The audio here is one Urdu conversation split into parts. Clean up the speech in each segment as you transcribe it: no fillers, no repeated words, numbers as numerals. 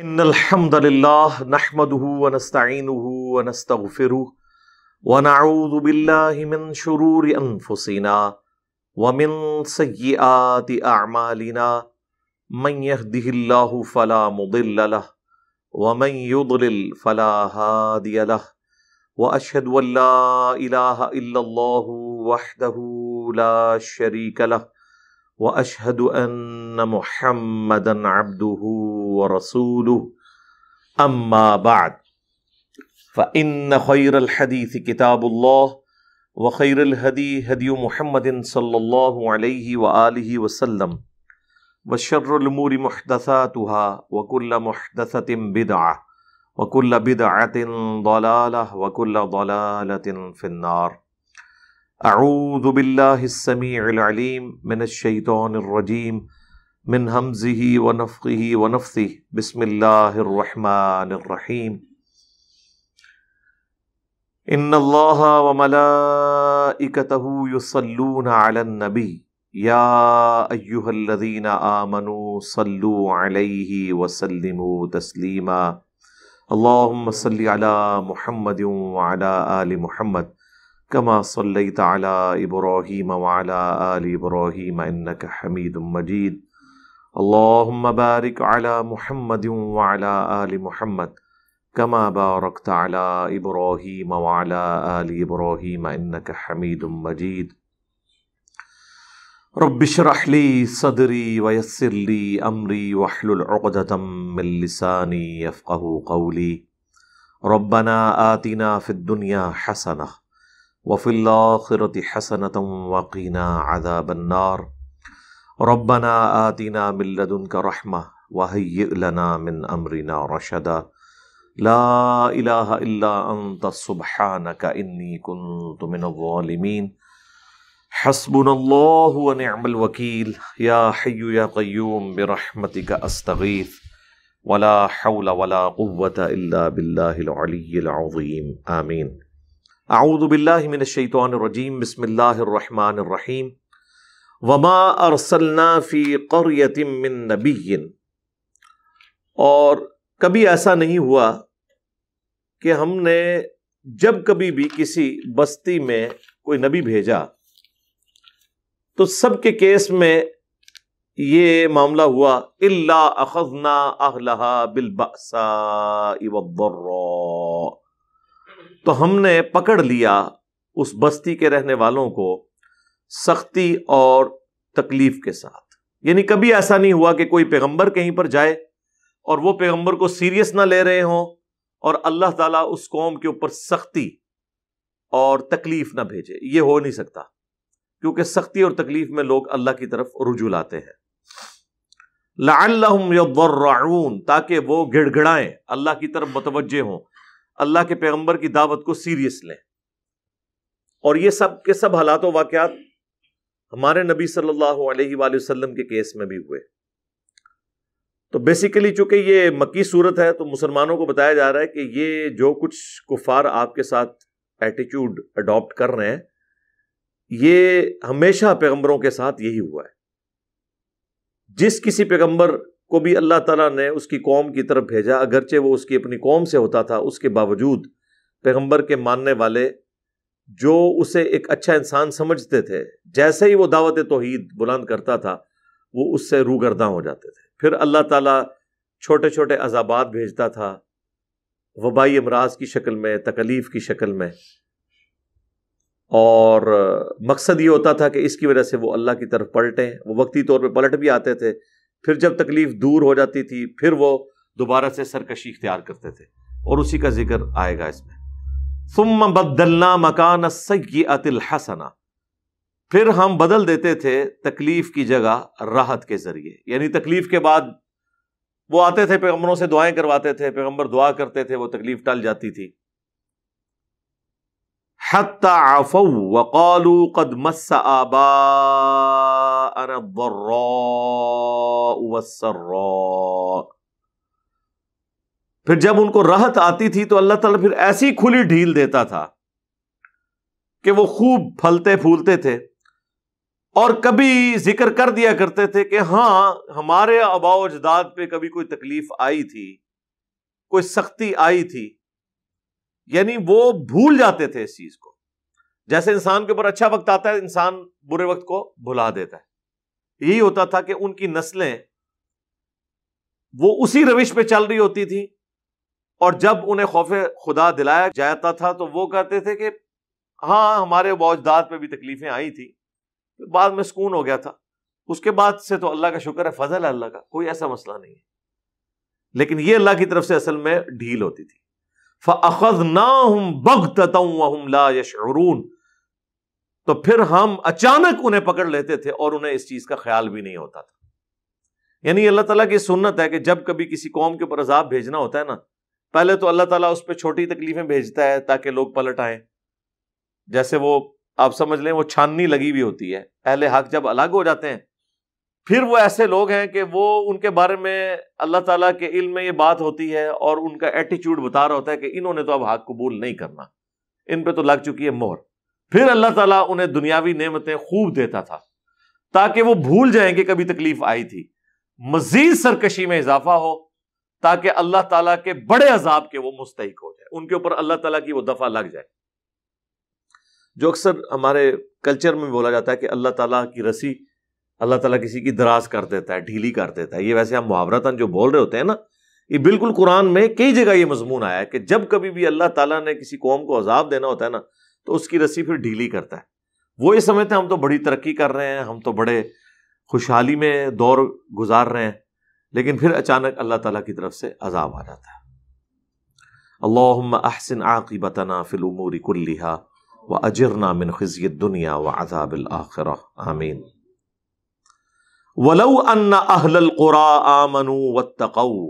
ان الحمد لله نحمده ونستعينه ونستغفره ونعوذ بالله من شرور انفسنا ومن سيئات اعمالنا من يهده الله فلا مضل له ومن يضلل فلا هادي له واشهد ان لا اله الا الله وحده لا شريك له واشهد ان محمدا عبده ورسوله اما بعد فان خير الحديث كتاب الله وخير الهدي هدي محمد صلى الله عليه واله وسلم وشر الامور محدثاتها وكل محدثة بدعة وكل بدعة ضلالة وكل ضلالة في النار. اعوذ باللہ السمیع العلیم من الشیطان الرجیم من ہمزہ ونفخہ ونفثہ بسم اللہ الرحمن الرحیم. ان اللہ وملائکتہ یصلون علی النبی یا ایہا الذین آمنوا صلوا علیہ وسلموا تسلیما. اللہم صل علی محمد وعلی آل محمد كما صليت على إبراهيم وعلى آل إبراهيم إنك حميد مجيد. اللهم بارك على محمد وعلى آل محمد كما باركت على إبراهيم وعلى آل إبراهيم إنك حميد مجيد. رب اشرح لي صدري ويسر لي أمري واحلل عقدة من لساني يفقهوا قولي. ربنا آتنا في الدنيا حسنة وفي الآخرة حسنة وقنا عذاب النار. ربنا آتنا من لدنك رحمة وهيئ لنا من أمرنا رشدا. لا إله إلا أنت سبحانك إني كنت من الظالمين. حسبنا الله ونعم الوكيل. يا حي يا قيوم برحمتك أستغيث ولا حول ولا قوة إلا بالله العلي العظيم. آمين. اعوذ باللہ من الشیطان الرجیم بسم اللہ الرحمن الرحیم. وما ارسلنا فی قریۃ من نبی، اور کبھی ایسا نہیں ہوا کہ ہم نے جب کبھی بھی کسی بستی میں کوئی نبی بھیجا تو سب کے کیس میں یہ معاملہ ہوا الا اخذنا اہلها بالبأساء والضراء، تو ہم نے پکڑ لیا اس بستی کے رہنے والوں کو سختی اور تکلیف کے ساتھ. یعنی کبھی ایسا نہیں ہوا کہ کوئی پیغمبر کہیں پر جائے اور وہ پیغمبر کو سیریس نہ لے رہے ہوں اور اللہ تعالیٰ اس قوم کے اوپر سختی اور تکلیف نہ بھیجے. یہ ہو نہیں سکتا، کیونکہ سختی اور تکلیف میں لوگ اللہ کی طرف رجوع لاتے ہیں. لعلہم یضرعون، تاکہ وہ گڑ گڑائیں، اللہ کی طرف متوجہ ہوں، اللہ کے پیغمبر کی دعوت کو سیریس لیں. اور یہ سب کے سب حالات و واقعات ہمارے نبی صلی اللہ علیہ وآلہ وسلم کے کیس میں بھی ہوئے. تو بیسیکلی چونکہ یہ مکی صورت ہے تو مسلمانوں کو بتایا جا رہا ہے کہ یہ جو کچھ کفار آپ کے ساتھ ایٹیچیوڈ اڈاپٹ کر رہے ہیں، یہ ہمیشہ پیغمبروں کے ساتھ یہی ہوا ہے. جس کسی پیغمبر کو بھی اللہ تعالیٰ نے اس کی قوم کی طرف بھیجا، اگرچہ وہ اس کی اپنی قوم سے ہوتا تھا، اس کے باوجود پیغمبر کے ماننے والے جو اسے ایک اچھا انسان سمجھتے تھے، جیسے ہی وہ دعوت توحید بلند کرتا تھا وہ اس سے روگرداں ہو جاتے تھے. پھر اللہ تعالیٰ چھوٹے چھوٹے عذابات بھیجتا تھا، وبائی امراض کی شکل میں، تکلیف کی شکل میں، اور مقصد یہ ہوتا تھا کہ اس کی وجہ سے وہ اللہ کی طرف پلٹیں. وہ وقتی طور پہ پلٹ بھی آتے تھے، پھر جب تکلیف دور ہو جاتی تھی پھر وہ دوبارہ سے سرکشی اختیار کرتے تھے، اور اسی کا ذکر آئے گا اس میں. ثم بدلنا مکان السیئۃ الحسنہ، پھر ہم بدل دیتے تھے تکلیف کی جگہ راحت کے ذریعے. یعنی تکلیف کے بعد وہ آتے تھے، پیغمبروں سے دعائیں کرواتے تھے، پیغمبر دعا کرتے تھے، وہ تکلیف ٹل جاتی تھی. حتی عفوا وقالوا قد مس آباءنا الضراء والسراء، پھر جب ان کو راحت آتی تھی تو اللہ تعالیٰ پھر ایسی کھلی ڈھیل دیتا تھا کہ وہ خوب پھلتے پھولتے تھے. اور کبھی ذکر کر دیا کرتے تھے کہ ہاں ہمارے آباء و اجداد پہ کبھی کوئی تکلیف آئی تھی کوئی سختی آئی تھی، یعنی وہ بھول جاتے تھے اس چیز کو. جیسے انسان کے اوپر اچھا وقت آتا ہے انسان برے وقت کو بھلا دیتا ہے. یہی ہوتا تھا کہ ان کی نسلیں وہ اسی روش پہ چل رہی ہوتی تھی، اور جب انہیں خوف خدا دلایا جاتا تھا تو وہ کہتے تھے کہ ہاں ہمارے اجداد پہ بھی تکلیفیں آئی تھی، بعد میں سکون ہو گیا تھا، اس کے بعد سے تو اللہ کا شکر ہے، فضل ہے اللہ کا، کوئی ایسا مسئلہ نہیں ہے. لیکن یہ اللہ کی طرف سے اصل میں ڈھیل ہوتی تھی. فَأَخَذْنَاهُمْ بَغْتَةً وَهُمْ لَا يَشْعُرُونَ، تو پھر ہم اچانک انہیں پکڑ لیتے تھے اور انہیں اس چیز کا خیال بھی نہیں ہوتا تھا. یعنی اللہ تعالیٰ کی سنت ہے کہ جب کبھی کسی قوم کے اوپر عذاب بھیجنا ہوتا ہے نا، پہلے تو اللہ تعالیٰ اس پہ چھوٹی تکلیفیں بھیجتا ہے تاکہ لوگ پلٹ آئیں. جیسے وہ آپ سمجھ لیں وہ چھاننی لگی ہوئی ہوتی ہے، اہل حق جب الگ ہو جاتے ہیں پھر وہ ایسے لوگ ہیں کہ وہ ان کے بارے میں اللہ تعالیٰ کے علم میں یہ بات ہوتی ہے اور ان کا ایٹیچیوڈ بتا رہا ہوتا ہے کہ انہوں نے تو اب حق قبول نہیں کرنا، ان پہ تو لگ چکی ہے مہر. پھر اللہ تعالیٰ انہیں دنیاوی نعمتیں خوب دیتا تھا تاکہ وہ بھول جائیں کہ کبھی تکلیف آئی تھی، مزید سرکشی میں اضافہ ہو تاکہ اللہ تعالیٰ کے بڑے عذاب کے وہ مستحق ہو جائے، ان کے اوپر اللہ تعالیٰ کی وہ دفعہ لگ جائے. جو اکثر ہمارے کلچر میں بولا جاتا ہے کہ اللہ تعالیٰ کی رسی اللہ تعالیٰ کسی کی دراز کر دیتا ہے، ڈھیلی کر دیتا ہے، یہ ویسے ہم محاورتاً جو بول رہے ہوتے ہیں نا، یہ بالکل قرآن میں کئی جگہ یہ مضمون آیا ہے کہ جب کبھی بھی اللہ تعالیٰ نے کسی قوم کو عذاب دینا ہوتا ہے نا تو اس کی رسی پھر ڈھیلی کرتا ہے. وہ یہ سمجھتے ہیں ہم تو بڑی ترقی کر رہے ہیں، ہم تو بڑے خوشحالی میں دور گزار رہے ہیں، لیکن پھر اچانک اللہ تعالیٰ کی طرف سے عذاب آ جاتا ہے. اللہم احسن عاقبتنا فی الامور کلہا واجرنا من خزی الدنیا وعذاب الآخرہ، آمین. وَلَوْ أَنَّ أَهْلَ الْقُرَىٰ آمَنُوا وَاتَّقَوْا،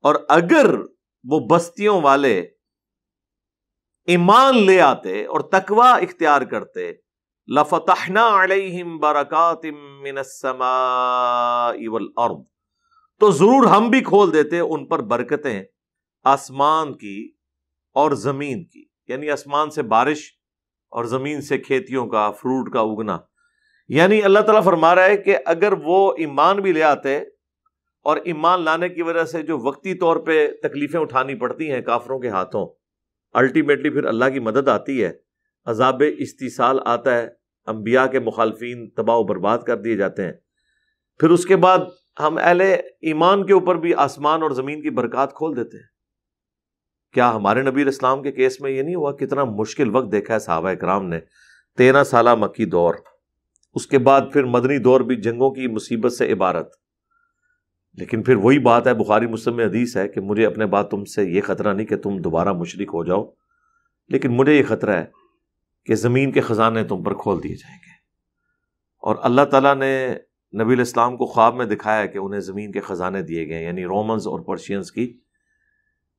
اور اگر وہ بستیوں والے ایمان لے آتے اور تقوی اختیار کرتے، لَفَتَحْنَا عَلَيْهِمْ بَرَكَاتٍ مِّنَ السَّمَاءِ وَالْأَرْضِ، تو ضرور ہم بھی کھول دیتے ان پر برکتیں آسمان کی اور زمین کی، یعنی آسمان سے بارش اور زمین سے کھیتیوں کا، فروٹ کا اگنا. یعنی اللہ تعالیٰ فرما رہا ہے کہ اگر وہ ایمان بھی لے آتے اور ایمان لانے کی وجہ سے جو وقتی طور پہ تکلیفیں اٹھانی پڑتی ہیں کافروں کے ہاتھوں، الٹیمیٹلی پھر اللہ کی مدد آتی ہے، عذاب استیصال آتا ہے، انبیاء کے مخالفین تباہ و برباد کر دیے جاتے ہیں، پھر اس کے بعد ہم اہل ایمان کے اوپر بھی آسمان اور زمین کی برکات کھول دیتے ہیں. کیا ہمارے نبی علیہ السلام کے کیس میں یہ نہیں ہوا؟ کتنا مشکل وقت دیکھا ہے صحابہ کرام نے، 13 سالہ مکی دور، اس کے بعد پھر مدنی دور بھی جنگوں کی مصیبت سے عبارت. لیکن پھر وہی بات ہے، بخاری مسلم میں حدیث ہے کہ مجھے اپنے بعد تم سے یہ خطرہ نہیں کہ تم دوبارہ مشرک ہو جاؤ، لیکن مجھے یہ خطرہ ہے کہ زمین کے خزانے تم پر کھول دیے جائیں گے. اور اللہ تعالیٰ نے نبی علیہ السلام کو خواب میں دکھایا ہے کہ انہیں زمین کے خزانے دیے گئے، یعنی رومنز اور پرشینز کی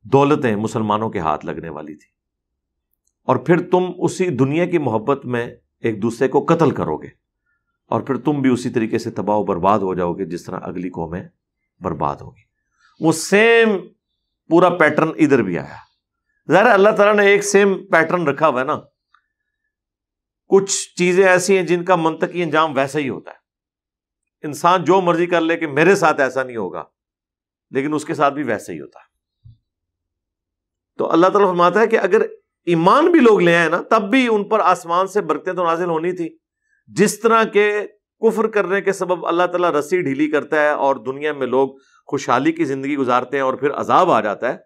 دولتیں مسلمانوں کے ہاتھ لگنے والی تھی. اور پھر تم اسی دنیا کی محبت میں ایک دوسرے کو قتل کرو گے، اور پھر تم بھی اسی طریقے سے تباہ و برباد ہو جاؤ گے جس طرح اگلی قومیں برباد ہوگی. وہ سیم پورا پیٹرن ادھر بھی آیا. ظاہر ہے اللہ تعالیٰ نے ایک سیم پیٹرن رکھا ہوا ہے نا، کچھ چیزیں ایسی ہیں جن کا منطقی انجام ویسا ہی ہوتا ہے. انسان جو مرضی کر لے کہ میرے ساتھ ایسا نہیں ہوگا، لیکن اس کے ساتھ بھی ویسا ہی ہوتا ہے. تو اللہ تعالیٰ فرماتا ہے کہ اگر ایمان بھی لوگ لے آئے نا تب بھی ان پر آسمان سے برکتیں تو نازل ہونی تھی. جس طرح کے کفر کرنے کے سبب اللہ تعالیٰ رسی ڈھیلی کرتا ہے اور دنیا میں لوگ خوشحالی کی زندگی گزارتے ہیں اور پھر عذاب آ جاتا ہے،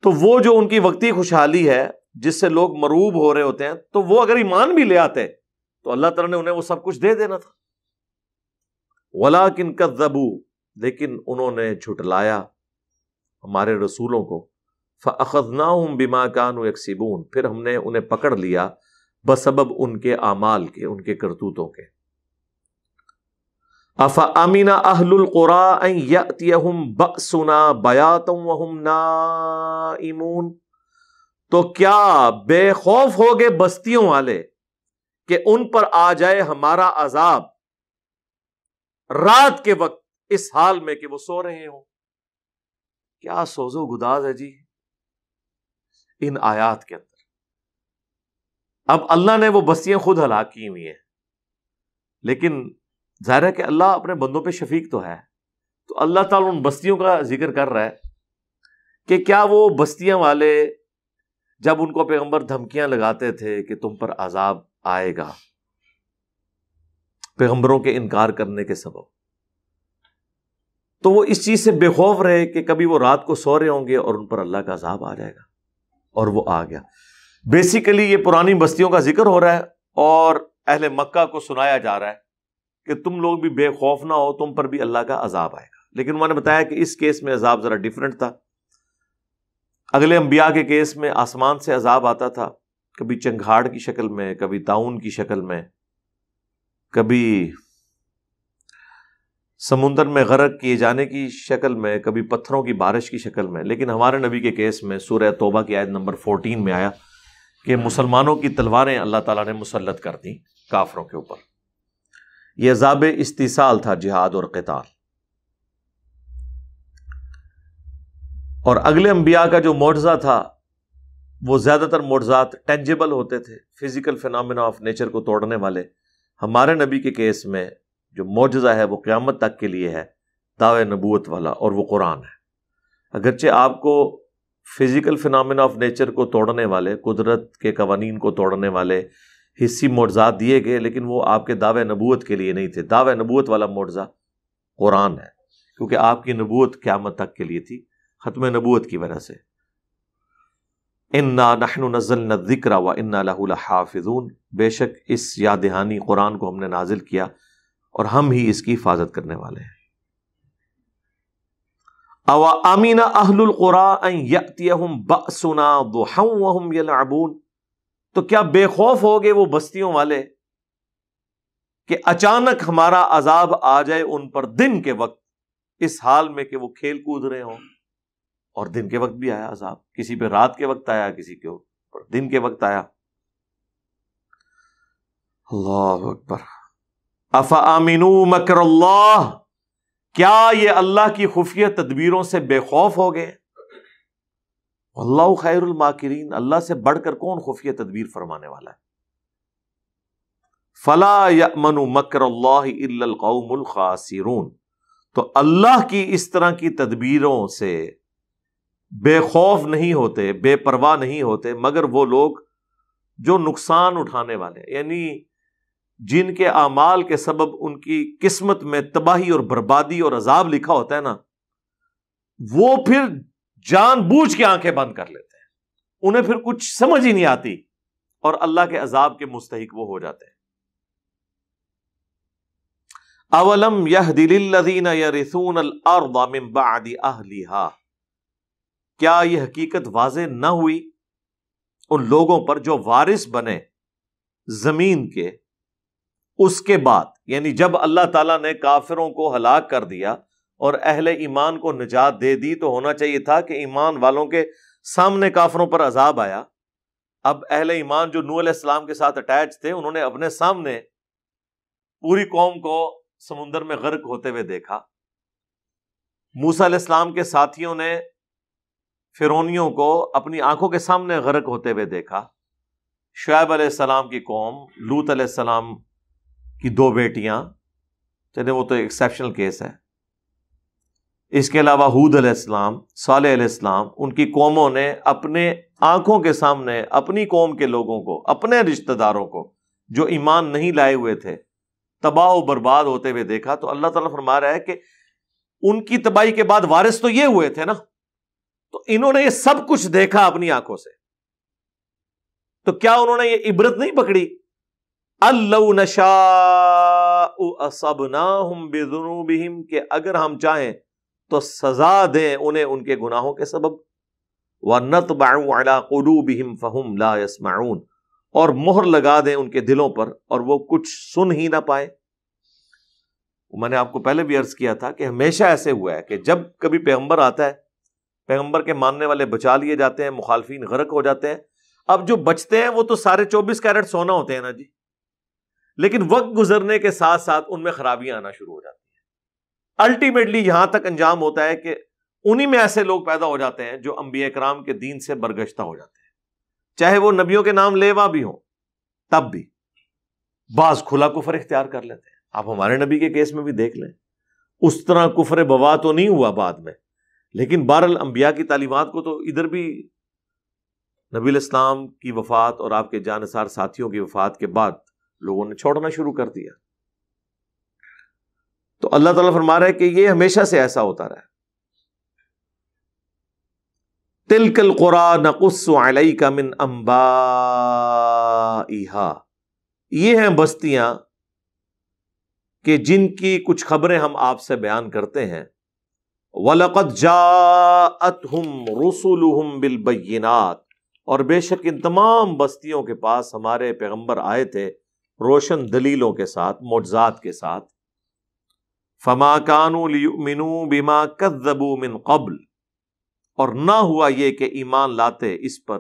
تو وہ جو ان کی وقتی خوشحالی ہے جس سے لوگ مروب ہو رہے ہوتے ہیں، تو وہ اگر ایمان بھی لے آتے تو اللہ تعالیٰ نے انہیں وہ سب کچھ دے دینا تھا. وَلَٰكِن كَذَّبُوا، لیکن انہوں نے جھٹلایا ہمارے رسولوں کو. فَأَخَذْنَاهُمْ بِمَا كَانُوا يَكْسِبُونَ، پھر ہم نے انہیں پکڑ لیا بسبب ان کے اعمال کے، ان کے کرتوتوں کے. أَفَأَمِنَ أَهْلُ الْقُرَىٰ أَن يَأْتِيَهُمْ بَأْسُنَا بَيَاتًا وَهُمْ نَائِمُونَ، تو کیا بے خوف ہوگے بستیوں والے کہ ان پر آ جائے ہمارا عذاب رات کے وقت اس حال میں کہ وہ سو رہے ہوں. کیا سوز و گداز ہے جی ان آیات کے اندر. اب اللہ نے وہ بستیاں خود ہلاک کی ہوئی ہیں، لیکن ظاہر ہے کہ اللہ اپنے بندوں پہ شفیق تو ہے، تو اللہ تعالیٰ ان بستیوں کا ذکر کر رہا ہے کہ کیا وہ بستیاں والے جب ان کو پیغمبر دھمکیاں لگاتے تھے کہ تم پر عذاب آئے گا پیغمبروں کے انکار کرنے کے سبب، تو وہ اس چیز سے بے خوف رہے کہ کبھی وہ رات کو سو رہے ہوں گے اور ان پر اللہ کا عذاب آ جائے گا، اور وہ آ گیا۔ بیسیکلی یہ پرانی بستیوں کا ذکر ہو رہا ہے اور اہل مکہ کو سنایا جا رہا ہے کہ تم لوگ بھی بے خوف نہ ہو، تم پر بھی اللہ کا عذاب آئے گا۔ لیکن انہوں نے بتایا کہ اس کیس میں عذاب ذرا ڈیفرنٹ تھا۔ اگلے انبیاء کے کیس میں آسمان سے عذاب آتا تھا، کبھی چنگھاڑ کی شکل میں، کبھی طاعون کی شکل میں، کبھی سمندر میں غرق کیے جانے کی شکل میں، کبھی پتھروں کی بارش کی شکل میں۔ لیکن ہمارے نبی کے کیس میں سورہ توبہ کی آیت نمبر 14 میں آیا کہ مسلمانوں کی تلواریں اللہ تعالیٰ نے مسلط کر دیں کافروں کے اوپر۔ یہ عذاب استیصال تھا، جہاد اور قتال۔ اور اگلے انبیاء کا جو معجزہ تھا وہ زیادہ تر معجزات ٹینجیبل ہوتے تھے، فزیکل فینومینا آف نیچر کو توڑنے والے۔ ہمارے نبی کے کیس میں جو معجزہ ہے وہ قیامت تک کے لیے ہے، دعوی نبوت والا، اور وہ قرآن ہے۔ اگرچہ آپ کو فزیکل فینومینا آف نیچر کو توڑنے والے، قدرت کے قوانین کو توڑنے والے حصی معجزات دیے گئے، لیکن وہ آپ کے دعوی نبوت کے لیے نہیں تھے۔ دعوی نبوت والا معجزہ قرآن ہے، کیونکہ آپ کی نبوت قیامت تک کے لیے تھی، ختم نبوت کی وجہ سے۔ اِنَّا نَحْنُ نَزَّلْنَا الذِّكْرَ وَإِنَّا لَهُ لَحَافِظُونَ، بے شک اس یاد دہانی قرآن کو ہم نے نازل کیا اور ہم ہی اس کی حفاظت کرنے والے ہیں۔ أَوَأَمِنَ أَهْلُ الْقُرَىٰ أَن يَأْتِيَهُمْ بَأْسُنَا ضُحًى وَهُمْ يَلْعَبُونَ، تو کیا بے خوف ہو گئے وہ بستیوں والے کہ اچانک ہمارا عذاب آ جائے ان پر دن کے وقت، اس حال میں کہ وہ کھیل کود رہے ہوں۔ اور دن کے وقت بھی آیا عذاب، کسی پہ رات کے وقت آیا، کسی کے اوپر دن کے وقت آیا۔ اللہ اکبر۔ افامنوا مکر اللہ، کیا یہ اللہ کی خفیہ تدبیروں سے بے خوف ہو گئے؟ اللہ خیر الماکرین، اللہ سے بڑھ کر کون خفیہ تدبیر فرمانے والا ہے؟ فلا یأمن مکر اللہ الا القوم الخاسرون، تو اللہ کی اس طرح کی تدبیروں سے بے خوف نہیں ہوتے، بے پرواہ نہیں ہوتے، مگر وہ لوگ جو نقصان اٹھانے والے، یعنی جن کے اعمال کے سبب ان کی قسمت میں تباہی اور بربادی اور عذاب لکھا ہوتا ہے نا، وہ پھر جان بوجھ کے آنکھیں بند کر لیتے ہیں، انہیں پھر کچھ سمجھ ہی نہیں آتی اور اللہ کے عذاب کے مستحق وہ ہو جاتے ہیں۔ اولم یہد للذین یرثون الارض من بعد اہلھا، کیا یہ حقیقت واضح نہ ہوئی ان لوگوں پر جو وارث بنے زمین کے اس کے بعد، یعنی جب اللہ تعالیٰ نے کافروں کو ہلاک کر دیا اور اہل ایمان کو نجات دے دی، تو ہونا چاہیے تھا کہ ایمان والوں کے سامنے کافروں پر عذاب آیا۔ اب اہل ایمان جو نوح علیہ السلام کے ساتھ اٹیچ تھے، انہوں نے اپنے سامنے پوری قوم کو سمندر میں غرق ہوتے ہوئے دیکھا۔ موسیٰ علیہ السلام کے ساتھیوں نے فرعونیوں کو اپنی آنکھوں کے سامنے غرق ہوتے ہوئے دیکھا۔ شعیب علیہ السلام کی قوم، لوط علیہ السلام کی 2 بیٹیاں، چلے وہ تو ایکسیپشنل کیس ہے، اس کے علاوہ ہود علیہ السلام، صالح علیہ السلام، ان کی قوموں نے اپنے آنکھوں کے سامنے اپنی قوم کے لوگوں کو، اپنے رشتہ داروں کو جو ایمان نہیں لائے ہوئے تھے، تباہ و برباد ہوتے ہوئے دیکھا۔ تو اللہ تعالیٰ فرما رہا ہے کہ ان کی تباہی کے بعد وارث تو یہ ہوئے تھے نا، تو انہوں نے یہ سب کچھ دیکھا اپنی آنکھوں سے، تو کیا انہوں نے یہ عبرت نہیں پکڑی؟ اَلَّوْ نَشَاءُ أَصَبْنَاهُمْ بِذُنُوبِهِمْ، کہ اگر ہم چاہیں تو سزا دیں انہیں ان کے گناہوں کے سبب، وَنَطْبَعُ عَلَىٰ قُلُوبِهِمْ فَهُمْ لَا يَسْمَعُونَ، اور مہر لگا دیں ان کے دلوں پر اور وہ کچھ سن ہی نہ پائے۔ میں نے آپ کو پہلے بھی عرض کیا تھا کہ ہمیشہ ایسے ہوا ہے کہ جب کبھی پیغمبر آتا ہے، پیغمبر کے ماننے والے بچا لیے جاتے ہیں، مخالفین غرق ہو جاتے ہیں۔ اب جو بچتے ہیں وہ تو سارے 24 کیرٹ سونا ہوتے ہیں نا جی، لیکن وقت گزرنے کے ساتھ ساتھ ان میں خرابیاں آنا شروع ہو جاتی ہیں۔ الٹیمیٹلی یہاں تک انجام ہوتا ہے کہ انہی میں ایسے لوگ پیدا ہو جاتے ہیں جو انبیاء کرام کے دین سے برگشتہ ہو جاتے ہیں، چاہے وہ نبیوں کے نام لیوا بھی ہوں، تب بھی بعض کھلا کفر اختیار کر لیتے ہیں۔ آپ ہمارے نبی کے کیس میں بھی دیکھ لیں، اس طرح کفر بوا تو نہیں ہوا بعد میں، لیکن بہرحال انبیاء کی تعلیمات کو تو ادھر بھی نبی الاسلام کی وفات اور آپ کے جانثار ساتھیوں کی وفات کے بعد لوگوں نے چھوڑنا شروع کر دیا. تو اللہ تعالیٰ فرما رہا ہے کہ یہ ہمیشہ سے ایسا ہوتا رہا ہے. تلک القریٰ نقص علیک من انبائہا، یہ ہیں بستیاں کہ جن کی کچھ خبریں ہم آپ سے بیان کرتے ہیں. وَلَقَدْ جَاءَتْهُمْ رُسُلُهُمْ بِالْبَيِّنَاتِ، اور بے شک ان تمام بستیوں کے پاس ہمارے پیغمبر آئے تھے روشن دلیلوں کے ساتھ، معجزات کے ساتھ. فَمَا كَانُوا لِيُؤْمِنُوا بِمَا كَذَّبُوا مِن قَبْلِ، اور نہ ہوا یہ کہ ایمان لاتے اس پر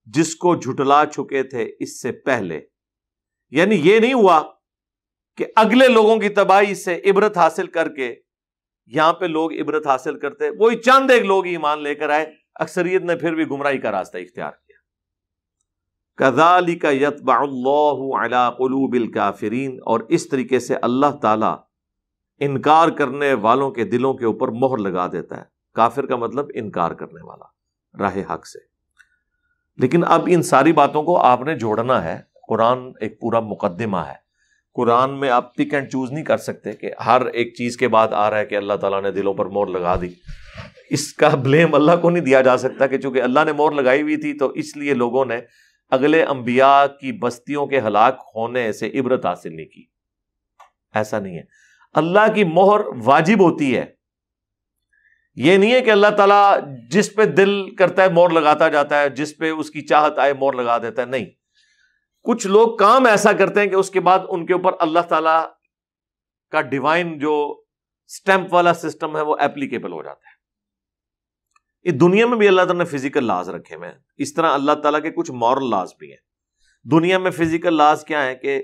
جس کو جھٹلا چکے تھے اس سے پہلے. یعنی یہ نہیں ہوا کہ اگلے لوگوں کی تباہی سے عبرت حاصل کر کے یہاں پہ لوگ عبرت حاصل کرتے، وہی چند ایک لوگ ایمان لے کر آئے، اکثریت نے پھر بھی گمراہی کا راستہ اختیار کیا. کذالک یطبع اللہ علی قلوب الکافرین، اور اس طریقے سے اللہ تعالی انکار کرنے والوں کے دلوں کے اوپر مہر لگا دیتا ہے. کافر کا مطلب انکار کرنے والا راہ حق سے. لیکن اب ان ساری باتوں کو آپ نے جوڑنا ہے. قرآن ایک پورا مقدمہ ہے. قرآن میں آپ پک اینڈ چوز نہیں کر سکتے کہ ہر ایک چیز کے بعد آ رہا ہے کہ اللہ تعالیٰ نے دلوں پر مہر لگا دی. اس کا بلیم اللہ کو نہیں دیا جا سکتا کہ چونکہ اللہ نے مہر لگائی ہوئی تھی تو اس لیے لوگوں نے اگلے انبیاء کی بستیوں کے ہلاک ہونے سے عبرت حاصل نہیں کی. ایسا نہیں ہے. اللہ کی مہر واجب ہوتی ہے. یہ نہیں ہے کہ اللہ تعالیٰ جس پہ دل کرتا ہے مہر لگاتا جاتا ہے، جس پہ اس کی چاہت آئے مہر لگا دیتا ہے. نہیں، کچھ لوگ کام ایسا کرتے ہیں کہ اس کے بعد ان کے اوپر اللہ تعالیٰ کا ڈیوائن جو سٹیمپ والا سسٹم ہے وہ ایپلیکیبل ہو جاتا ہے. اس دنیا میں بھی اللہ تعالیٰ نے فزیکل لاز رکھے ہوئے ہیں، اس طرح اللہ تعالیٰ کے کچھ مورل لاز بھی ہیں. دنیا میں فزیکل لاز کیا ہے کہ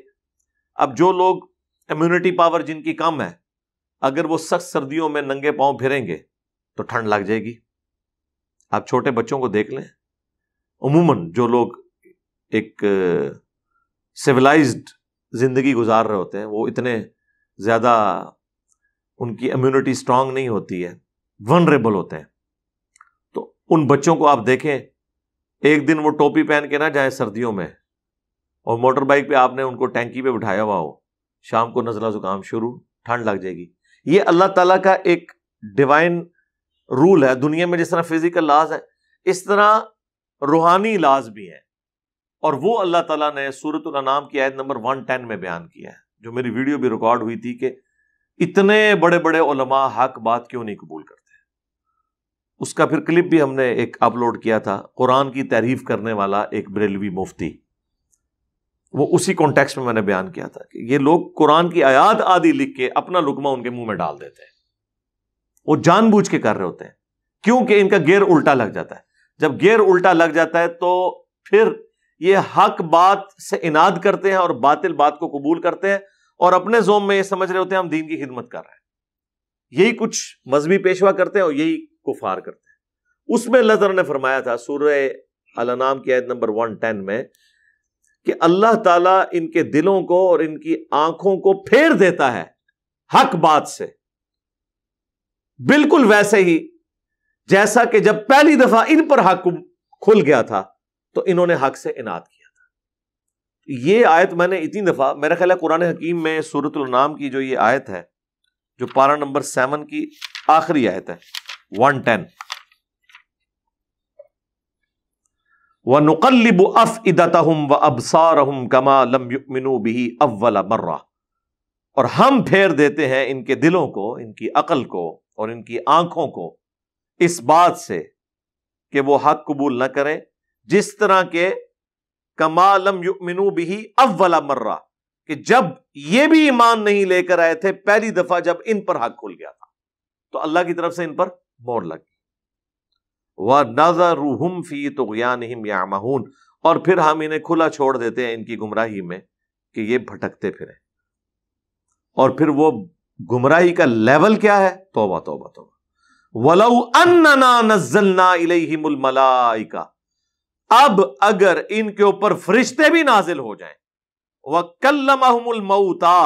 اب جو لوگ امیونٹی پاور جن کی کم ہے، اگر وہ سخت سردیوں میں ننگے پاؤں پھریں گے تو ٹھنڈ لگ جائے گی. آپ چھوٹے بچوں کو دیکھ لیں، عموماً جو لوگ ایک سیولائزڈ زندگی گزار رہے ہوتے ہیں وہ اتنے زیادہ ان کی امیونٹی اسٹرانگ نہیں ہوتی ہے، ونریبل ہوتے ہیں. تو ان بچوں کو آپ دیکھیں، ایک دن وہ ٹوپی پہن کے نہ جائیں سردیوں میں، اور موٹر بائک پہ آپ نے ان کو ٹینکی پہ بٹھایا ہوا ہو، شام کو نزلہ زکام شروع، ٹھنڈ لگ جائے گی. یہ اللہ تعالیٰ کا ایک ڈیوائن رول ہے. دنیا میں جس طرح فزیکل لاز ہے اس طرح روحانی لاز بھی ہیں، اور وہ اللہ تعالیٰ نے سورۃ الانعام کی آیت نمبر 110 میں بیان کیا ہے، جو میری ویڈیو بھی ریکارڈ ہوئی تھی کہ اتنے بڑے بڑے علماء حق بات کیوں نہیں قبول کرتے. اس کا پھر کلپ بھی ہم نے ایک اپلوڈ کیا تھا. قرآن کی تعریف کرنے والا ایک بریلوی مفتی، وہ اسی کانٹیکسٹ میں نے بیان کیا تھا کہ یہ لوگ قرآن کی آیات آدھی لکھ کے اپنا لقمہ ان کے منہ میں ڈال دیتے ہیں. وہ جان بوجھ کے کر رہے ہوتے ہیں کیونکہ ان کا گیئر الٹا لگ جاتا ہے. جب گیئر الٹا لگ جاتا ہے تو پھر یہ حق بات سے اناد کرتے ہیں اور باطل بات کو قبول کرتے ہیں، اور اپنے زوم میں یہ سمجھ رہے ہوتے ہیں ہم دین کی خدمت کر رہے ہیں. یہی کچھ مذہبی پیشوا کرتے ہیں اور یہی کفار کرتے ہیں. اس میں اللہ تعالیٰ نے فرمایا تھا سورہ الانعام کی آیت نمبر 110 میں کہ اللہ تعالیٰ ان کے دلوں کو اور ان کی آنکھوں کو پھیر دیتا ہے حق بات سے، بالکل ویسے ہی جیسا کہ جب پہلی دفعہ ان پر حق کھل گیا تھا تو انہوں نے حق سے اناد کیا تھا. یہ آیت میں نے اتنی دفعہ، میرا خیال ہے قرآن حکیم میں سورۃ الانعام کی جو یہ آیت ہے، جو پارہ نمبر 7 کی آخری آیت ہے 110، وَنُقَلِّبُ أَفْئِدَتَهُمْ وَأَبْصَارَهُمْ كَمَا لَمْ يُؤْمِنُوا بِهِ أَوَّلَ مَرَّةٍ، اور ہم پھیر دیتے ہیں ان کے دلوں کو، ان کی عقل کو اور ان کی آنکھوں کو اس بات سے کہ وہ حق قبول نہ کریں، جس طرح کے کما لم یؤمنوا به اول مرہ، کہ جب یہ بھی ایمان نہیں لے کر آئے تھے پہلی دفعہ جب ان پر حق کھل گیا تھا تو اللہ کی طرف سے ان پر مہر لگ گئی. وَنَذَرُهُمْ فِي طُغْيَانِهِمْ يَعْمَهُونَ، اور پھر ہم انہیں کھلا چھوڑ دیتے ہیں ان کی گمراہی میں کہ یہ بھٹکتے پھریں. اور پھر وہ گمراہی کا لیول کیا ہے؟ توبہ توبہ توبہ. وَلَوْ أَنَّنَا نَزَّلْنَا إِلَيْهِمُ الْمَلَائِكَةَ، اب اگر ان کے اوپر فرشتے بھی نازل ہو جائیں، وَكَلَّمَهُمُ الْمَوْتَى،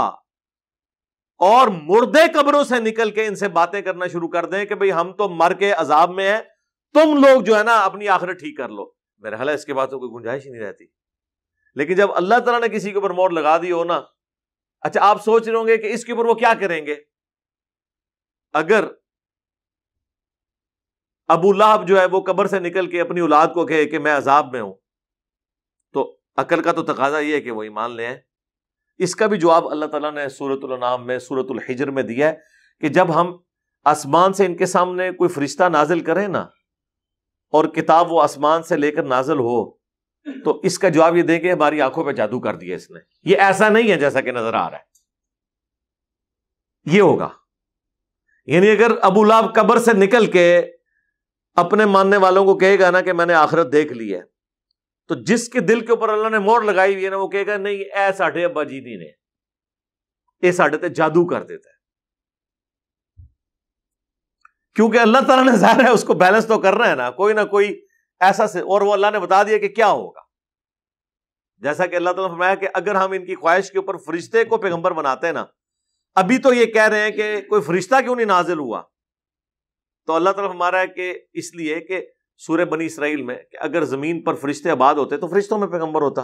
اور مردے قبروں سے نکل کے ان سے باتیں کرنا شروع کر دیں کہ بھئی ہم تو مر کے عذاب میں ہیں، تم لوگ جو ہے نا اپنی آخرت ٹھیک کر لو، میرا خیال ہے اس کے بعد تو کوئی گنجائش ہی نہیں رہتی۔ لیکن جب اللہ تعالیٰ نے کسی کے اوپر مہر لگا دی ہو نا، اچھا آپ سوچ رہے ہوں گے کہ اس کے اوپر وہ کیا کریں گے؟ اگر ابو لہب جو ہے وہ قبر سے نکل کے اپنی اولاد کو کہے کہ میں عذاب میں ہوں، تو عقل کا تو تقاضا یہ ہے کہ وہ ایمان لے آئیں۔ اس کا بھی جواب اللہ تعالیٰ نے سورۃ الانعام میں، سورۃ الحجر میں دیا ہے کہ جب ہم آسمان سے ان کے سامنے کوئی فرشتہ نازل کریں نا، اور کتاب وہ آسمان سے لے کر نازل ہو، تو اس کا جواب یہ دیں کہ ہماری آنکھوں پہ جادو کر دیا اس نے، یہ ایسا نہیں ہے جیسا کہ نظر آ رہا ہے، یہ ہوگا۔ یعنی اگر ابو لہب قبر سے نکل کے اپنے ماننے والوں کو کہے گا نا کہ میں نے آخرت دیکھ لی ہے، تو جس کے دل کے اوپر اللہ نے مہر لگائی ہوئی ہے نا، وہ کہے گا نہیں اے ساڈے ابا جی نہیں نے، یہ ساڈے تے جادو کر دیتا ہے۔ کیونکہ اللہ تعالیٰ نے ظاہر ہے اس کو بیلنس تو کرنا ہے نا، کوئی نہ کوئی ایسا سے، اور وہ اللہ نے بتا دیا کہ کیا ہوگا۔ جیسا کہ اللہ تعالیٰ نے فرمایا کہ اگر ہم ان کی خواہش کے اوپر فرشتے کو پیغمبر بناتے ہیں نا، ابھی تو یہ کہہ رہے ہیں کہ کوئی فرشتہ کیوں نہیں نازل ہوا، تو اللہ تعالیٰ فرما رہا ہے کہ اس لیے کہ سورہ بنی اسرائیل میں کہ اگر زمین پر فرشتے آباد ہوتے تو فرشتوں میں پیغمبر ہوتا،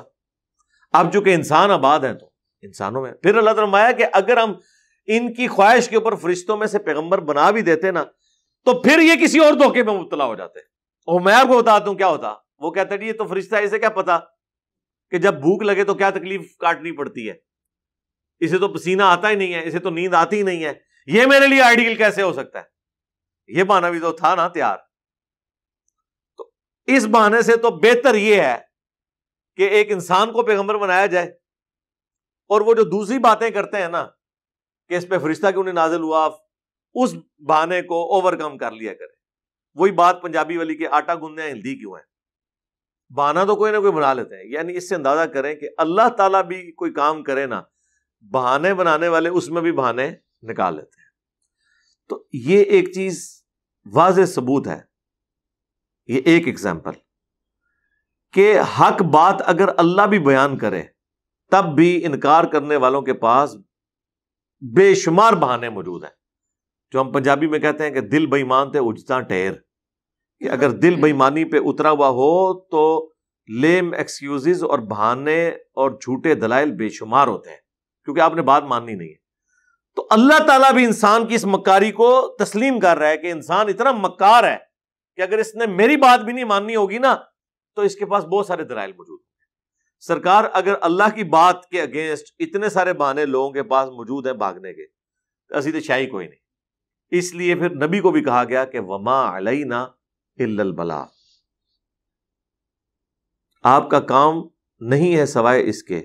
اب چونکہ انسان آباد ہیں تو انسانوں میں۔ پھر اللہ تعالیٰ نے فرمایا کہ اگر ہم ان کی خواہش کے اوپر فرشتوں میں سے پیغمبر بنا بھی دیتے نا، تو پھر یہ کسی اور دھوکے میں مبتلا ہو جاتے۔ اور میں آپ کو بتاتا ہوں کیا ہوتا، وہ کہتا ہے یہ تو فرشتہ ہے، اسے کیا پتا کہ جب بھوک لگے تو کیا تکلیف کاٹنی پڑتی ہے، اسے تو پسینہ آتا ہی نہیں ہے، اسے تو نیند آتی ہی نہیں ہے، یہ میرے لیے آئیڈیل کیسے ہو سکتا ہے؟ یہ بہانہ بھی تو تھا نا تیار۔ تو اس بہانے سے تو بہتر یہ ہے کہ ایک انسان کو پیغمبر بنایا جائے، اور وہ جو دوسری باتیں کرتے ہیں نا کہ اس پہ فرشتہ کیوں نہیں نازل ہوا، اس بہانے کو اوور کم کر لیا کرے۔ وہی بات پنجابی والی کہ آٹا گوندے ہلدی کیوں ہے، بہانہ تو کوئی نہ کوئی بنا لیتے ہیں۔ یعنی اس سے اندازہ کریں کہ اللہ تعالیٰ بھی کوئی کام کرے نا، بہانے بنانے والے اس میں بھی بہانے نکال لیتے ہیں۔ تو یہ ایک چیز واضح ثبوت ہے، یہ ایک ایگزامپل کہ حق بات اگر اللہ بھی بیان کرے تب بھی انکار کرنے والوں کے پاس بے شمار بہانے موجود ہیں، جو ہم پنجابی میں کہتے ہیں کہ دل بے ایمان تے اجتا ٹھیر، کہ اگر دل بے ایمانی پہ اترا ہوا ہو تو لیم ایکسکیوزز اور بہانے اور جھوٹے دلائل بے شمار ہوتے ہیں، کیونکہ آپ نے بات ماننی نہیں ہے۔ تو اللہ تعالیٰ بھی انسان کی اس مکاری کو تسلیم کر رہا ہے کہ انسان اتنا مکار ہے کہ اگر اس نے میری بات بھی نہیں ماننی ہوگی نا تو اس کے پاس بہت سارے دلائل موجود ہیں۔ سرکار اگر اللہ کی بات کے اگینسٹ اتنے سارے بہانے لوگوں کے پاس موجود ہیں بھاگنے کے، تو اسی تو شاہی کوئی نہیں۔ اس لیے پھر نبی کو بھی کہا گیا کہ وما علینا الا البلاغ، آپ کا کام نہیں ہے سوائے اس کے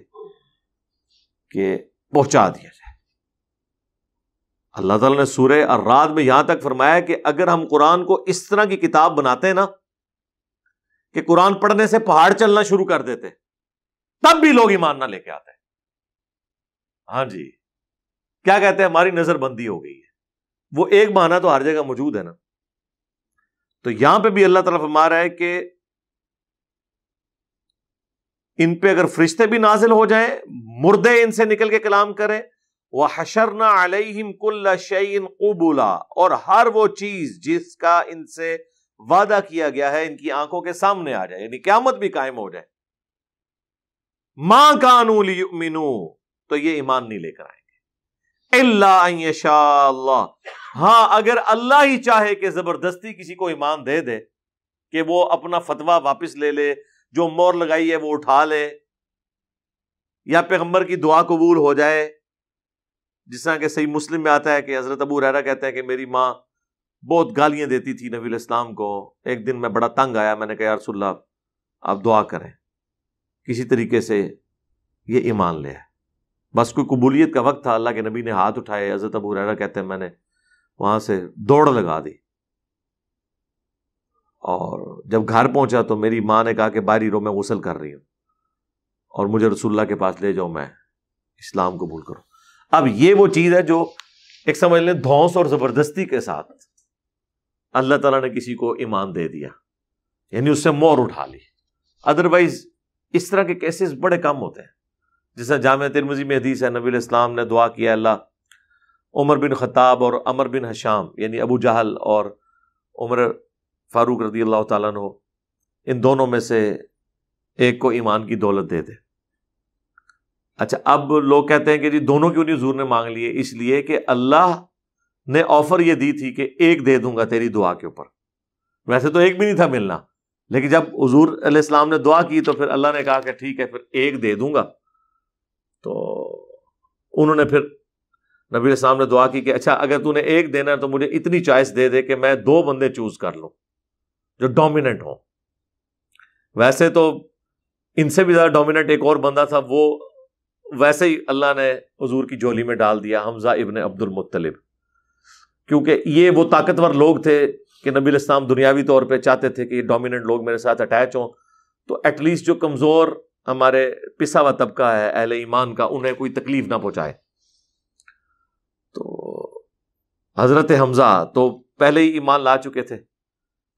کہ پہنچا دیا جائے۔ اللہ تعالیٰ نے سورہ الرعد میں یہاں تک فرمایا کہ اگر ہم قرآن کو اس طرح کی کتاب بناتے ہیں نا کہ قرآن پڑھنے سے پہاڑ چلنا شروع کر دیتے، تب بھی لوگ ایمان نہ لے کے آتے ہیں۔ ہاں جی، کیا کہتے ہیں، ہماری نظر بندی ہو گئی ہے۔ وہ ایک بہانہ تو ہر جگہ موجود ہے نا۔ تو یہاں پہ بھی اللہ تعالیٰ فرما رہا ہے کہ ان پہ اگر فرشتے بھی نازل ہو جائیں، مردے ان سے نکل کے کلام کریں، وَحَشَرْنَا عَلَيْهِمْ كُلَّ شَيْءٍ قُبُلًا، اور ہر وہ چیز جس کا ان سے وعدہ کیا گیا ہے ان کی آنکھوں کے سامنے آ جائے، یعنی قیامت بھی قائم ہو جائے۔ مَا كَانُوا لِيُؤْمِنُوا، تو یہ ایمان نہیں لے کر آئیں گے، إِلَّا أَن يَشَاءَ اللَّهُ، ہاں اگر اللہ ہی چاہے کہ زبردستی کسی کو ایمان دے دے، کہ وہ اپنا فتویٰ واپس لے لے، جو مہر لگائی ہے وہ اٹھا لے، یا پیغمبر کی دعا قبول ہو جائے، جس طرح کہ صحیح مسلم میں آتا ہے کہ حضرت ابو ہریرہ کہتے ہیں کہ میری ماں بہت گالیاں دیتی تھی نبی علیہ السلام کو، ایک دن میں بڑا تنگ آیا، میں نے کہا یا رسول اللہ آپ دعا کریں کسی طریقے سے یہ ایمان لے آئے۔ بس کوئی قبولیت کا وقت تھا، اللہ کے نبی نے ہاتھ اٹھائے، حضرت ابو ہریرہ کہتے ہیں میں نے وہاں سے دوڑ لگا دی، اور جب گھر پہنچا تو میری ماں نے کہا کہ باہر رو میں غسل کر رہی ہوں اور مجھے رسول اللہ کے پاس لے جاؤ، میں اسلام قبول کروں۔ اب یہ وہ چیز ہے جو ایک سمجھ لیں دھونس اور زبردستی کے ساتھ اللہ تعالیٰ نے کسی کو ایمان دے دیا، یعنی اس سے مہر اٹھا لی۔ ادروائز اس طرح کے کیسز بڑے کم ہوتے ہیں، جیسا جامعہ ترمذی میں حدیث ہے، نبی علیہ السلام نے دعا کیا اللہ عمر بن خطاب اور عمر بن ہشام یعنی ابو جہل اور عمر فاروق رضی اللہ تعالیٰ عنہ، ان دونوں میں سے ایک کو ایمان کی دولت دے دے۔ اچھا، اب لوگ کہتے ہیں کہ جی دونوں کیوں نہیں حضور نے مانگ لیے؟ اس لیے کہ اللہ نے آفر یہ دی تھی کہ ایک دے دوں گا تیری دعا کے اوپر، ویسے تو ایک بھی نہیں تھا ملنا، لیکن جب حضور علیہ السلام نے دعا کی تو پھر اللہ نے کہا کہ ٹھیک ہے پھر ایک دے دوں گا۔ تو انہوں نے پھر نبی علیہ السلام نے دعا کی کہ اچھا اگر تو نے ایک دینا ہے تو مجھے اتنی چوائس دے دے کہ میں 2 بندے چوز کر لوں جو ڈومیننٹ ہوں۔ ویسے تو ان سے بھی زیادہ ڈومیننٹ ایک اور بندہ تھا، وہ ویسے ہی اللہ نے حضور کی جولی میں ڈال دیا، حمزہ ابن عبد المطلب، کیونکہ یہ وہ طاقتور لوگ تھے کہ نبی علیہ السلام دنیاوی طور پہ چاہتے تھے کہ یہ ڈومیننٹ لوگ میرے ساتھ اٹیچ ہوں، تو ایٹ لیسٹ جو کمزور ہمارے پسا ہوا طبقہ ہے اہل ایمان کا، انہیں کوئی تکلیف نہ پہنچائے۔ تو حضرت حمزہ تو پہلے ہی ایمان لا چکے تھے،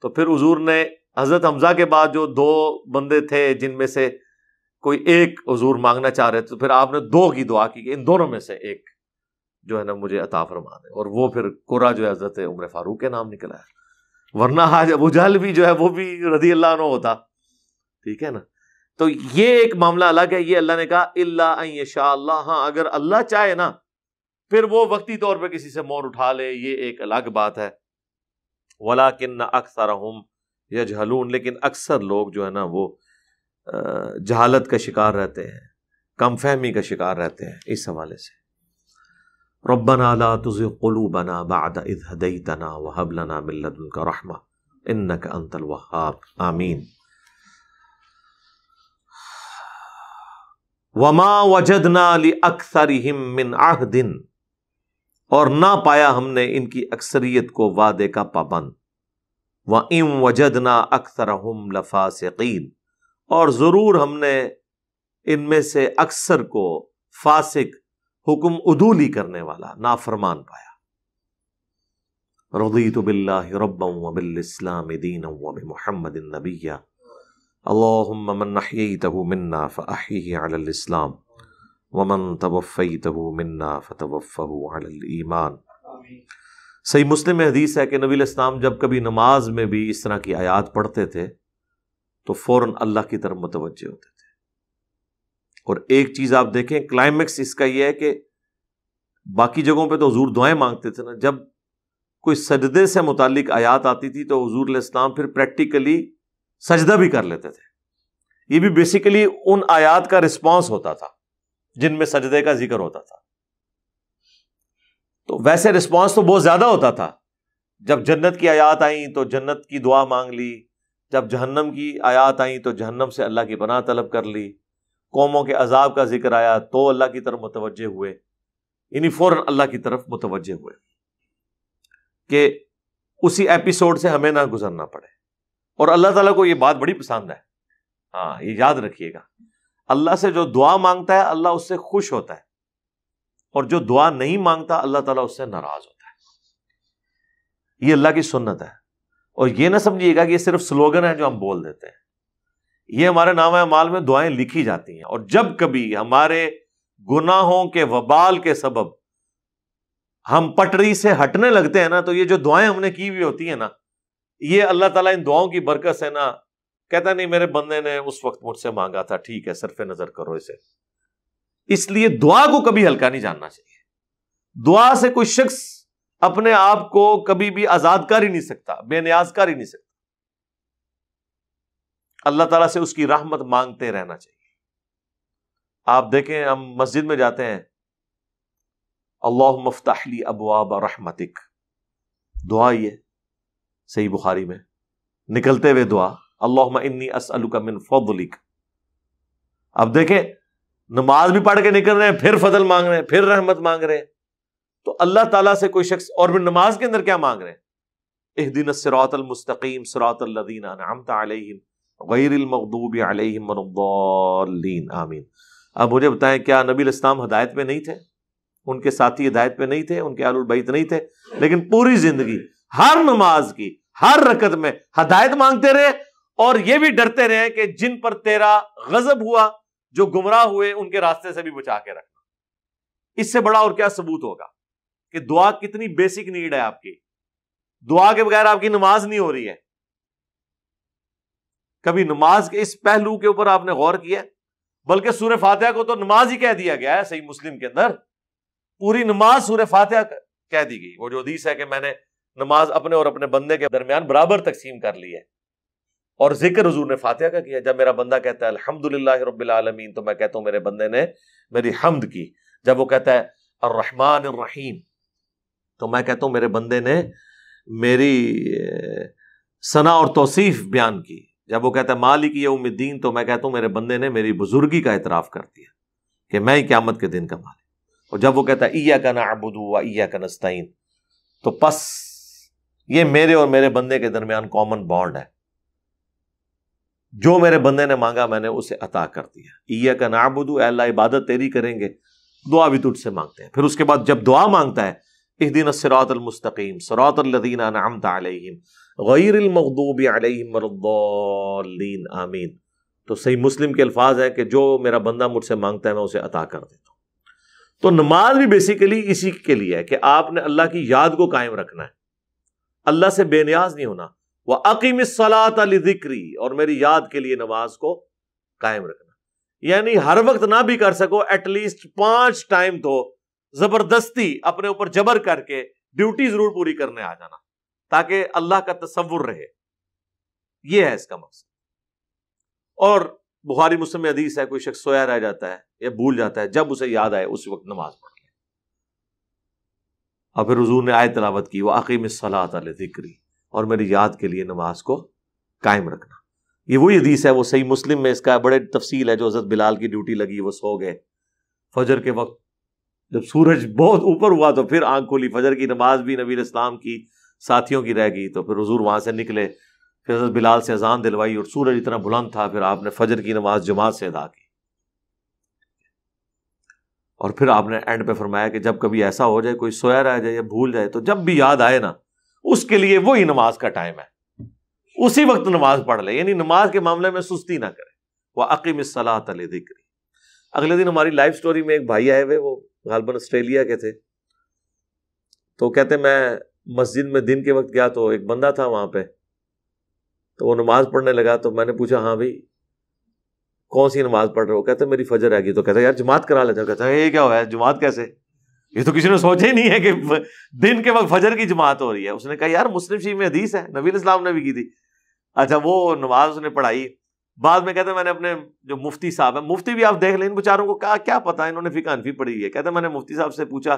تو پھر حضور نے حضرت حمزہ کے بعد جو 2 بندے تھے جن میں سے کوئی ایک حضور مانگنا چاہ رہے تھے، تو پھر آپ نے 2 کی دعا کی کہ ان دونوں میں سے ایک جو ہے نا مجھے عطا فرما دے، اور وہ پھر قرہ جو ہے حضرت عمر فاروق کے نام نکلا ہے، ورنہ آج ابو جہل بھی جو ہے وہ بھی رضی اللہ عنہ ہوتا، ٹھیک ہے نا۔ تو یہ ایک معاملہ الگ ہے، یہ اللہ نے کہا الا ان یشاء اللہ، ہاں اگر اللہ چاہے نا پھر وہ وقتی طور پہ کسی سے مور اٹھا لے، یہ ایک الگ بات ہے۔ وَلَٰكِنَّ أَكْثَرَهُمْ يَجْهَلُونَ، لیکن اکثر لوگ جو ہے نا وہ جہالت کا شکار رہتے ہیں، کم فہمی کا شکار رہتے ہیں اس حوالے سے۔ رَبَّنَا لَا تُزِغْ قُلُوبَنَا بَعْدَ إِذْ هَدَيْتَنَا وَهَبْ لَنَا مِن لَّدُنكَ رَحْمَةً إِنَّكَ أَنتَ الْوَهَّابُ، آمین۔ وَمَا وَجَدْنَا لِأَكْثَرِهِم مِّنْ عَهْدٍ، اور نہ پایا ہم نے ان کی اکثریت کو وعدے کا پابند۔ وَإِن وَجَدْنَا أَكْثَرَهُمْ لَفَاسِقِينَ، اور ضرور ہم نے ان میں سے اکثر کو فاسق، حکم عدولی کرنے والا، نافرمان پایا۔ رضیت باللہ ربا وبالاسلام دینا وبمحمد نبیا، اللہم من احییتہ منا فاحیہ علی الاسلام ومن توفیتہ منا فتوفہ علی الایمان۔ صحیح مسلم میں حدیث ہے کہ نبی علیہ السلام جب کبھی نماز میں بھی اس طرح کی آیات پڑھتے تھے تو فوراً اللہ کی طرف متوجہ ہوتے تھے۔ اور ایک چیز آپ دیکھیں، کلائمیکس اس کا یہ ہے کہ باقی جگہوں پہ تو حضور دعائیں مانگتے تھے نا، جب کوئی سجدے سے متعلق آیات آتی تھی تو حضور علیہ السلام پھر پریکٹیکلی سجدہ بھی کر لیتے تھے۔ یہ بھی بیسیکلی ان آیات کا رسپانس ہوتا تھا جن میں سجدے کا ذکر ہوتا تھا۔ تو ویسے رسپانس تو بہت زیادہ ہوتا تھا، جب جنت کی آیات آئیں تو جنت کی دعا مانگ لی، جب جہنم کی آیات آئیں تو جہنم سے اللہ کی پناہ طلب کر لی، قوموں کے عذاب کا ذکر آیا تو اللہ کی طرف متوجہ ہوئے، یعنی فوراً اللہ کی طرف متوجہ ہوئے کہ اسی ایپیسوڈ سے ہمیں نہ گزرنا پڑے۔ اور اللہ تعالیٰ کو یہ بات بڑی پسند ہے، ہاں یہ یاد رکھیے گا، اللہ سے جو دعا مانگتا ہے اللہ اس سے خوش ہوتا ہے، اور جو دعا نہیں مانگتا اللہ تعالیٰ اس سے ناراض ہوتا ہے۔ یہ اللہ کی سنت ہے، اور یہ نہ سمجھیے گا کہ یہ صرف سلوگن ہے جو ہم بول دیتے ہیں، یہ ہمارے نامہ اعمال میں دعائیں لکھی جاتی ہیں، اور جب کبھی ہمارے گناہوں کے وبال کے سبب ہم پٹری سے ہٹنے لگتے ہیں نا، تو یہ جو دعائیں ہم نے کی ہوئی ہوتی ہیں نا، یہ اللہ تعالیٰ ان دعاؤں کی برکت سے نا کہتا نہیں میرے بندے نے اس وقت مجھ سے مانگا تھا، ٹھیک ہے صرف نظر کرو اسے۔ اس لیے دعا کو کبھی ہلکا نہیں جاننا چاہیے۔ دعا سے کوئی شخص اپنے آپ کو کبھی بھی آزاد کر ہی نہیں سکتا، بے نیاز کر ہی نہیں سکتا۔ اللہ تعالیٰ سے اس کی رحمت مانگتے رہنا چاہیے۔ آپ دیکھیں ہم مسجد میں جاتے ہیں، اللہم افتح لی ابواب رحمتک، دعا یہ صحیح بخاری میں نکلتے ہوئے دعا، اللہم انی اسألک من فضلک۔ اب دیکھیں نماز بھی پڑھ کے نکل رہے ہیں، پھر فضل مانگ رہے ہیں، پھر رحمت مانگ رہے ہیں، تو اللہ تعالیٰ سے کوئی شخص، اور نماز کے اندر کیا مانگ رہے ہیں؟ اہدنا الصراط المستقیم صراط الذین انعمت علیہم غیر المغضوب علیہم ولا الضالین، آمین۔ اب مجھے بتائیں کیا نبی علیہ السلام ہدایت پہ نہیں تھے؟ ان کے ساتھی ہدایت پہ نہیں تھے؟ ان کے اہل البیت نہیں تھے؟ لیکن پوری زندگی ہر نماز کی ہر رکعت میں ہدایت مانگتے رہے، اور یہ بھی ڈرتے رہے کہ جن پر تیرا غضب ہوا، جو گمراہ ہوئے، ان کے راستے سے بھی بچا کے رکھنا۔ اس سے بڑا اور کیا ثبوت ہوگا کہ دعا کتنی بیسک نیڈ ہے آپ کی. دعا کے بغیر آپ کی نماز نہیں ہو رہی ہے. کبھی نماز کے اس پہلو کے اوپر آپ نے غور کیا؟ بلکہ سورہ فاتحہ کو تو نماز ہی کہہ دیا گیا ہے صحیح مسلم کے اندر. پوری نماز سورہ فاتحہ کہہ دی گئی. وہ جو حدیث ہے کہ میں نے نماز اپنے اور اپنے بندے کے درمیان برابر تقسیم کر لی ہے. اور ذکر حضور نے فاتحہ کا کیا. جب میرا بندہ کہتا ہے الحمدللہ رب العالمین تو میں کہتا ہوں میرے بندے نے میری حمد کی. جب وہ کہتا ہے الرحمن الرحیم تو میں کہتا ہوں میرے بندے نے میری ثنا اور توصیف بیان کی. جب وہ کہتا ہے مالک یوم الدین تو میں کہتا ہوں میرے بندے نے میری بزرگی کا اعتراف کر دیا کہ میں ہی قیامت کے دن کا مالک. اور جب وہ کہتا ہے ایاک نعبد و ایاک نستعین تو پس یہ میرے اور میرے بندے کے درمیان کامن بانڈ ہے. جو میرے بندے نے مانگا میں نے اسے عطا کر دیا. ایاک نعبد، اے اللہ عبادت تیری کریں گے، دعا بھی تجھ سے مانگتے ہیں. پھر اس کے بعد جب دعا مانگتا ہے اہدنا الصراط المستقیم صراط الذین انعمت علیہم غیر المغضوب علیہم ولا الضالین آمین، تو صحیح مسلم کے الفاظ ہیں کہ جو میرا بندہ مجھ سے مانگتا ہے میں اسے عطا کر دیتا ہوں. تو نماز بھی بیسیکلی اسی کے لیے ہے کہ آپ نے اللہ کی یاد کو قائم رکھنا ہے، اللہ سے بے نیاز نہیں ہونا. وَأَقِمِ الصَّلَاةَ لِذِكْرِي، اور میری یاد کے لیے نماز کو قائم رکھنا. یعنی ہر وقت نہ بھی کر سکو ایٹ لیسٹ 5 ٹائم تو زبردستی اپنے اوپر جبر کر کے ڈیوٹی ضرور پوری کرنے آ جانا تاکہ اللہ کا تصور رہے. یہ ہے اس کا مقصد. اور بخاری مسلم میں حدیث ہے کوئی شخص سویا رہ جاتا ہے یا بھول جاتا ہے، جب اسے یاد آئے اس وقت نماز پڑھ لے. اور پھر حضور نے آیت تلاوت کی وَأَقِمِ الصَّلَاةَ لِذِكْرِي، اور میری یاد کے لیے نماز کو قائم رکھنا. یہ وہی حدیث ہے، وہ صحیح مسلم میں اس کا بڑے تفصیل ہے. جو حضرت بلال کی ڈیوٹی لگی وہ سو گئے، فجر کے وقت جب سورج بہت اوپر ہوا تو پھر آنکھ کھولی، فجر کی نماز بھی نبی اسلام کی ساتھیوں کی رہ گئی. تو پھر حضور وہاں سے نکلے، پھر حضرت بلال سے اذان دلوائی اور سورج اتنا بلند تھا، پھر آپ نے فجر کی نماز جماعت سے ادا کی. اور پھر آپ نے اینڈ پہ فرمایا کہ جب کبھی ایسا ہو جائے کوئی سویا رہ جائے یا بھول جائے تو جب بھی یاد آئے نا اس کے لیے وہی نماز کا ٹائم ہے، اسی وقت نماز پڑھ لے. یعنی نماز کے معاملے میں سستی نہ کرے. وَأَقِمِ الصَّلَاةَ لِذِكْرِي. اگلے دن ہماری لائف سٹوری میں ایک بھائی آئے ہوئے، وہ غالباً آسٹریلیا کے تھے. تو کہتے میں مسجد میں دن کے وقت گیا تو ایک بندہ تھا وہاں پہ، تو وہ نماز پڑھنے لگا. تو میں نے پوچھا ہاں بھائی کون سی نماز پڑھ رہے ہو؟ کہتے میری فجر آ گئی. تو کہتا یار جماعت کرا لیتا. کہتا ہے یہ کیا ہوا ہے جماعت کیسے؟ یہ تو کسی نے سوچا ہی نہیں ہے کہ دن کے وقت فجر کی جماعت ہو رہی ہے. اس نے کہا یار مسلم شریف میں حدیث ہے، نبی الاسلام نے بھی کی تھی. اچھا وہ نماز اس نے پڑھائی. بعد میں کہتے میں نے اپنے جو مفتی صاحب ہیں، مفتی بھی آپ دیکھ لیں، ان بیچاروں کو کیا پتا، انہوں نے فقہ حنفی پڑھی ہے. کہتے میں نے مفتی صاحب سے پوچھا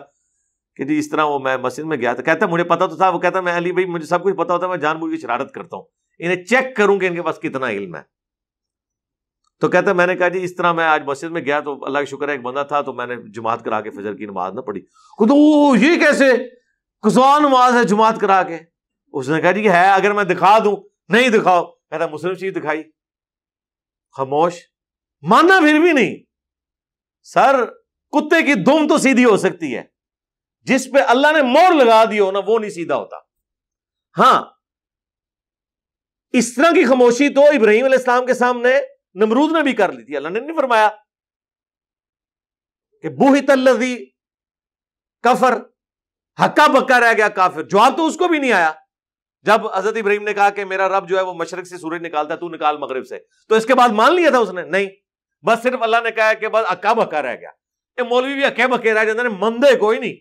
کہ جی اس طرح وہ میں مسجد میں گیا تھا. کہتا مجھے پتا تو تھا. وہ کہتا میں علی بھائی مجھے سب کچھ پتا ہوتا ہے، میں جان بوجھ کے شرارت کرتا ہوں، انہیں چیک کروں کہ ان کے پاس کتنا علم ہے. تو کہتا میں نے کہا جی اس طرح میں آج مسجد میں گیا تو اللہ کا شکر ہے ایک بندہ تھا تو میں نے جماعت کرا کے فجر کی نماز نہ پڑھی. تو یہ کیسے قضا نماز ہے جماعت کرا کے؟ اس نے کہا جی ہے، اگر میں دکھا دوں. نہیں دکھاؤ. کہتا مسلم شریف دکھائی. خاموش. ماننا پھر بھی نہیں. سر کتے کی دم تو سیدھی ہو سکتی ہے، جس پہ اللہ نے مور لگا دی ہو نا وہ نہیں سیدھا ہوتا. ہاں اس طرح کی خاموشی تو ابراہیم علیہ السلام کے سامنے نمرود نے بھی کر لی تھی. اللہ نے نہیں فرمایا کہ بوہت الذی کفر، ہکا بکا رہ گیا کافر. جواب تو اس کو بھی نہیں آیا. جب حضرت ابراہیم نے کہا کہ میرا رب جو ہے وہ مشرق سے سورج نکالتا ہے، تو نکال مغرب سے، تو اس کے بعد مان لیا تھا اس نے؟ نہیں، بس صرف اللہ نے کہا کہ بس ہکا بکا رہ گیا. یہ مولوی بھی ہکے بکے رہ جاتے ہیں، مندے کوئی نہیں.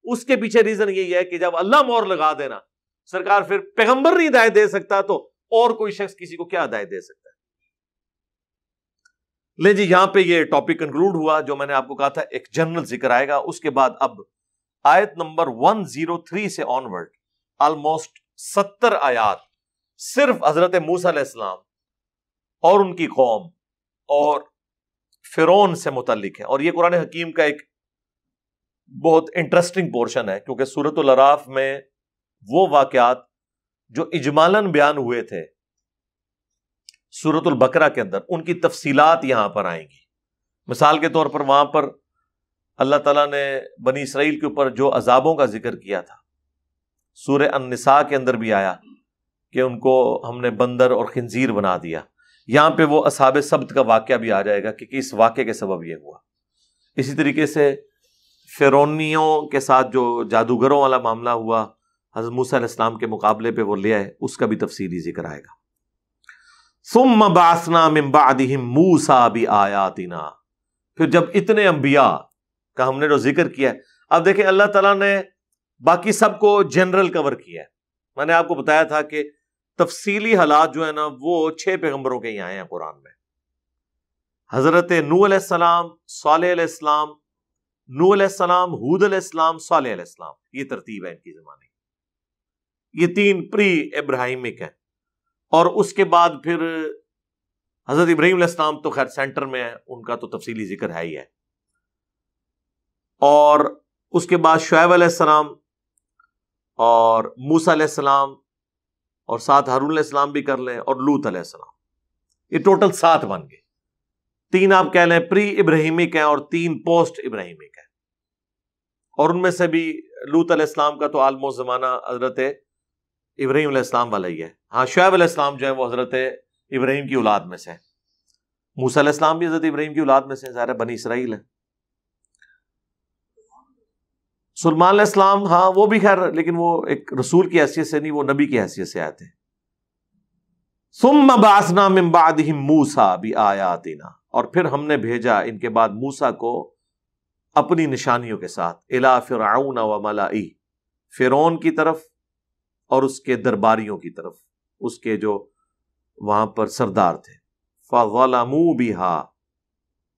اس کے پیچھے ریزن یہی ہے کہ جب اللہ مور لگا دینا سرکار، پھر پیغمبر نہیں ہدایت دے سکتا تو اور کوئی شخص کسی کو کیا ہدایت دے سکتا ہے. لیں جی یہاں پہ یہ ٹاپک کنکلوڈ ہوا. جو میں نے آپ کو کہا تھا ایک جنرل ذکر آئے گا. اس کے بعد اب آیت نمبر 103 سے آنورڈ آلموسٹ 70 آیات صرف حضرت موسیٰ علیہ السلام اور ان کی قوم اور فرعون سے متعلق ہے. اور یہ قرآن حکیم کا ایک بہت انٹرسٹنگ پورشن ہے، کیونکہ سورۃ الاعراف میں وہ واقعات جو اجمالاً بیان ہوئے تھے سورۃ البقرہ کے اندر، ان کی تفصیلات یہاں پر آئیں گی. مثال کے طور پر وہاں پر اللہ تعالیٰ نے بنی اسرائیل کے اوپر جو عذابوں کا ذکر کیا تھا، سورہ النساء کے اندر بھی آیا کہ ان کو ہم نے بندر اور خنزیر بنا دیا. یہاں پہ وہ اصحاب سبت کا واقعہ بھی آ جائے گا کہ اس واقعے کے سبب یہ ہوا. اسی طریقے سے فرعونیوں کے ساتھ جو جادوگروں والا معاملہ ہوا حضرت موسیٰ علیہ السلام کے مقابلے پہ وہ لے آئے، اس کا بھی تفصیلی ذکر آئے گا۔ ثم بعثنا من بعدهم موسیٰ بآیاتنا، پھر جب اتنے انبیاء کا ہم نے جو ذکر کیا ہے، اب دیکھیں اللہ تعالیٰ نے باقی سب کو جنرل کور کیا ہے۔ میں نے آپ کو بتایا تھا کہ تفصیلی حالات جو ہے نا وہ 6 پیغمبروں کے ہی آئے ہیں قرآن میں۔ حضرت نوح علیہ السلام، صالح علیہ السلام، نوح علیہ السلام، ہود علیہ السلام، صالح علیہ السلام، یہ ترتیب ہے ان کی زمانے کی۔ یہ 3 پری ابراہیمک ہیں، اور اس کے بعد پھر حضرت ابراہیم علیہ السلام تو خیر سینٹر میں ہے، ان کا تو تفصیلی ذکر ہے ہی ہے، اور اس کے بعد شعیب علیہ السلام اور موسیٰ علیہ السلام، اور ساتھ ہارون علیہ السلام بھی کر لیں، اور لوط علیہ السلام، یہ ٹوٹل 7 بن گئے۔ 3 آپ کہہ لیں پری ابراہیمک ہیں اور 3 پوسٹ ابراہیمک ہیں، اور ان میں سے بھی لوط علیہ السلام کا تو آلموسٹ زمانہ حضرت ابراہیم علیہ السلام والا ہی ہے۔ ہاں شعیب علیہ السلام جو ہے وہ حضرت ابراہیم کی اولاد میں سے ہے، موسیٰ علیہ السلام بھی حضرت ابراہیم کی اولاد میں سے، ظاہر بنی اسرائیل ہے۔ سلیمان علیہ السلام ہاں وہ بھی خیر، لیکن وہ ایک رسول کی حیثیت سے نہیں، وہ نبی کی حیثیت سے آئے تھے۔ ثم بعثنا من بعدهم موسیٰ بآیاتنا، اور پھر ہم نے بھیجا ان کے بعد موسیٰ کو اپنی نشانیوں کے ساتھ، الی فرعون وملئہ، فرعون کی طرف اور اس کے درباریوں کی طرف، اس کے جو وہاں پر سردار تھے۔ فظلموا بها،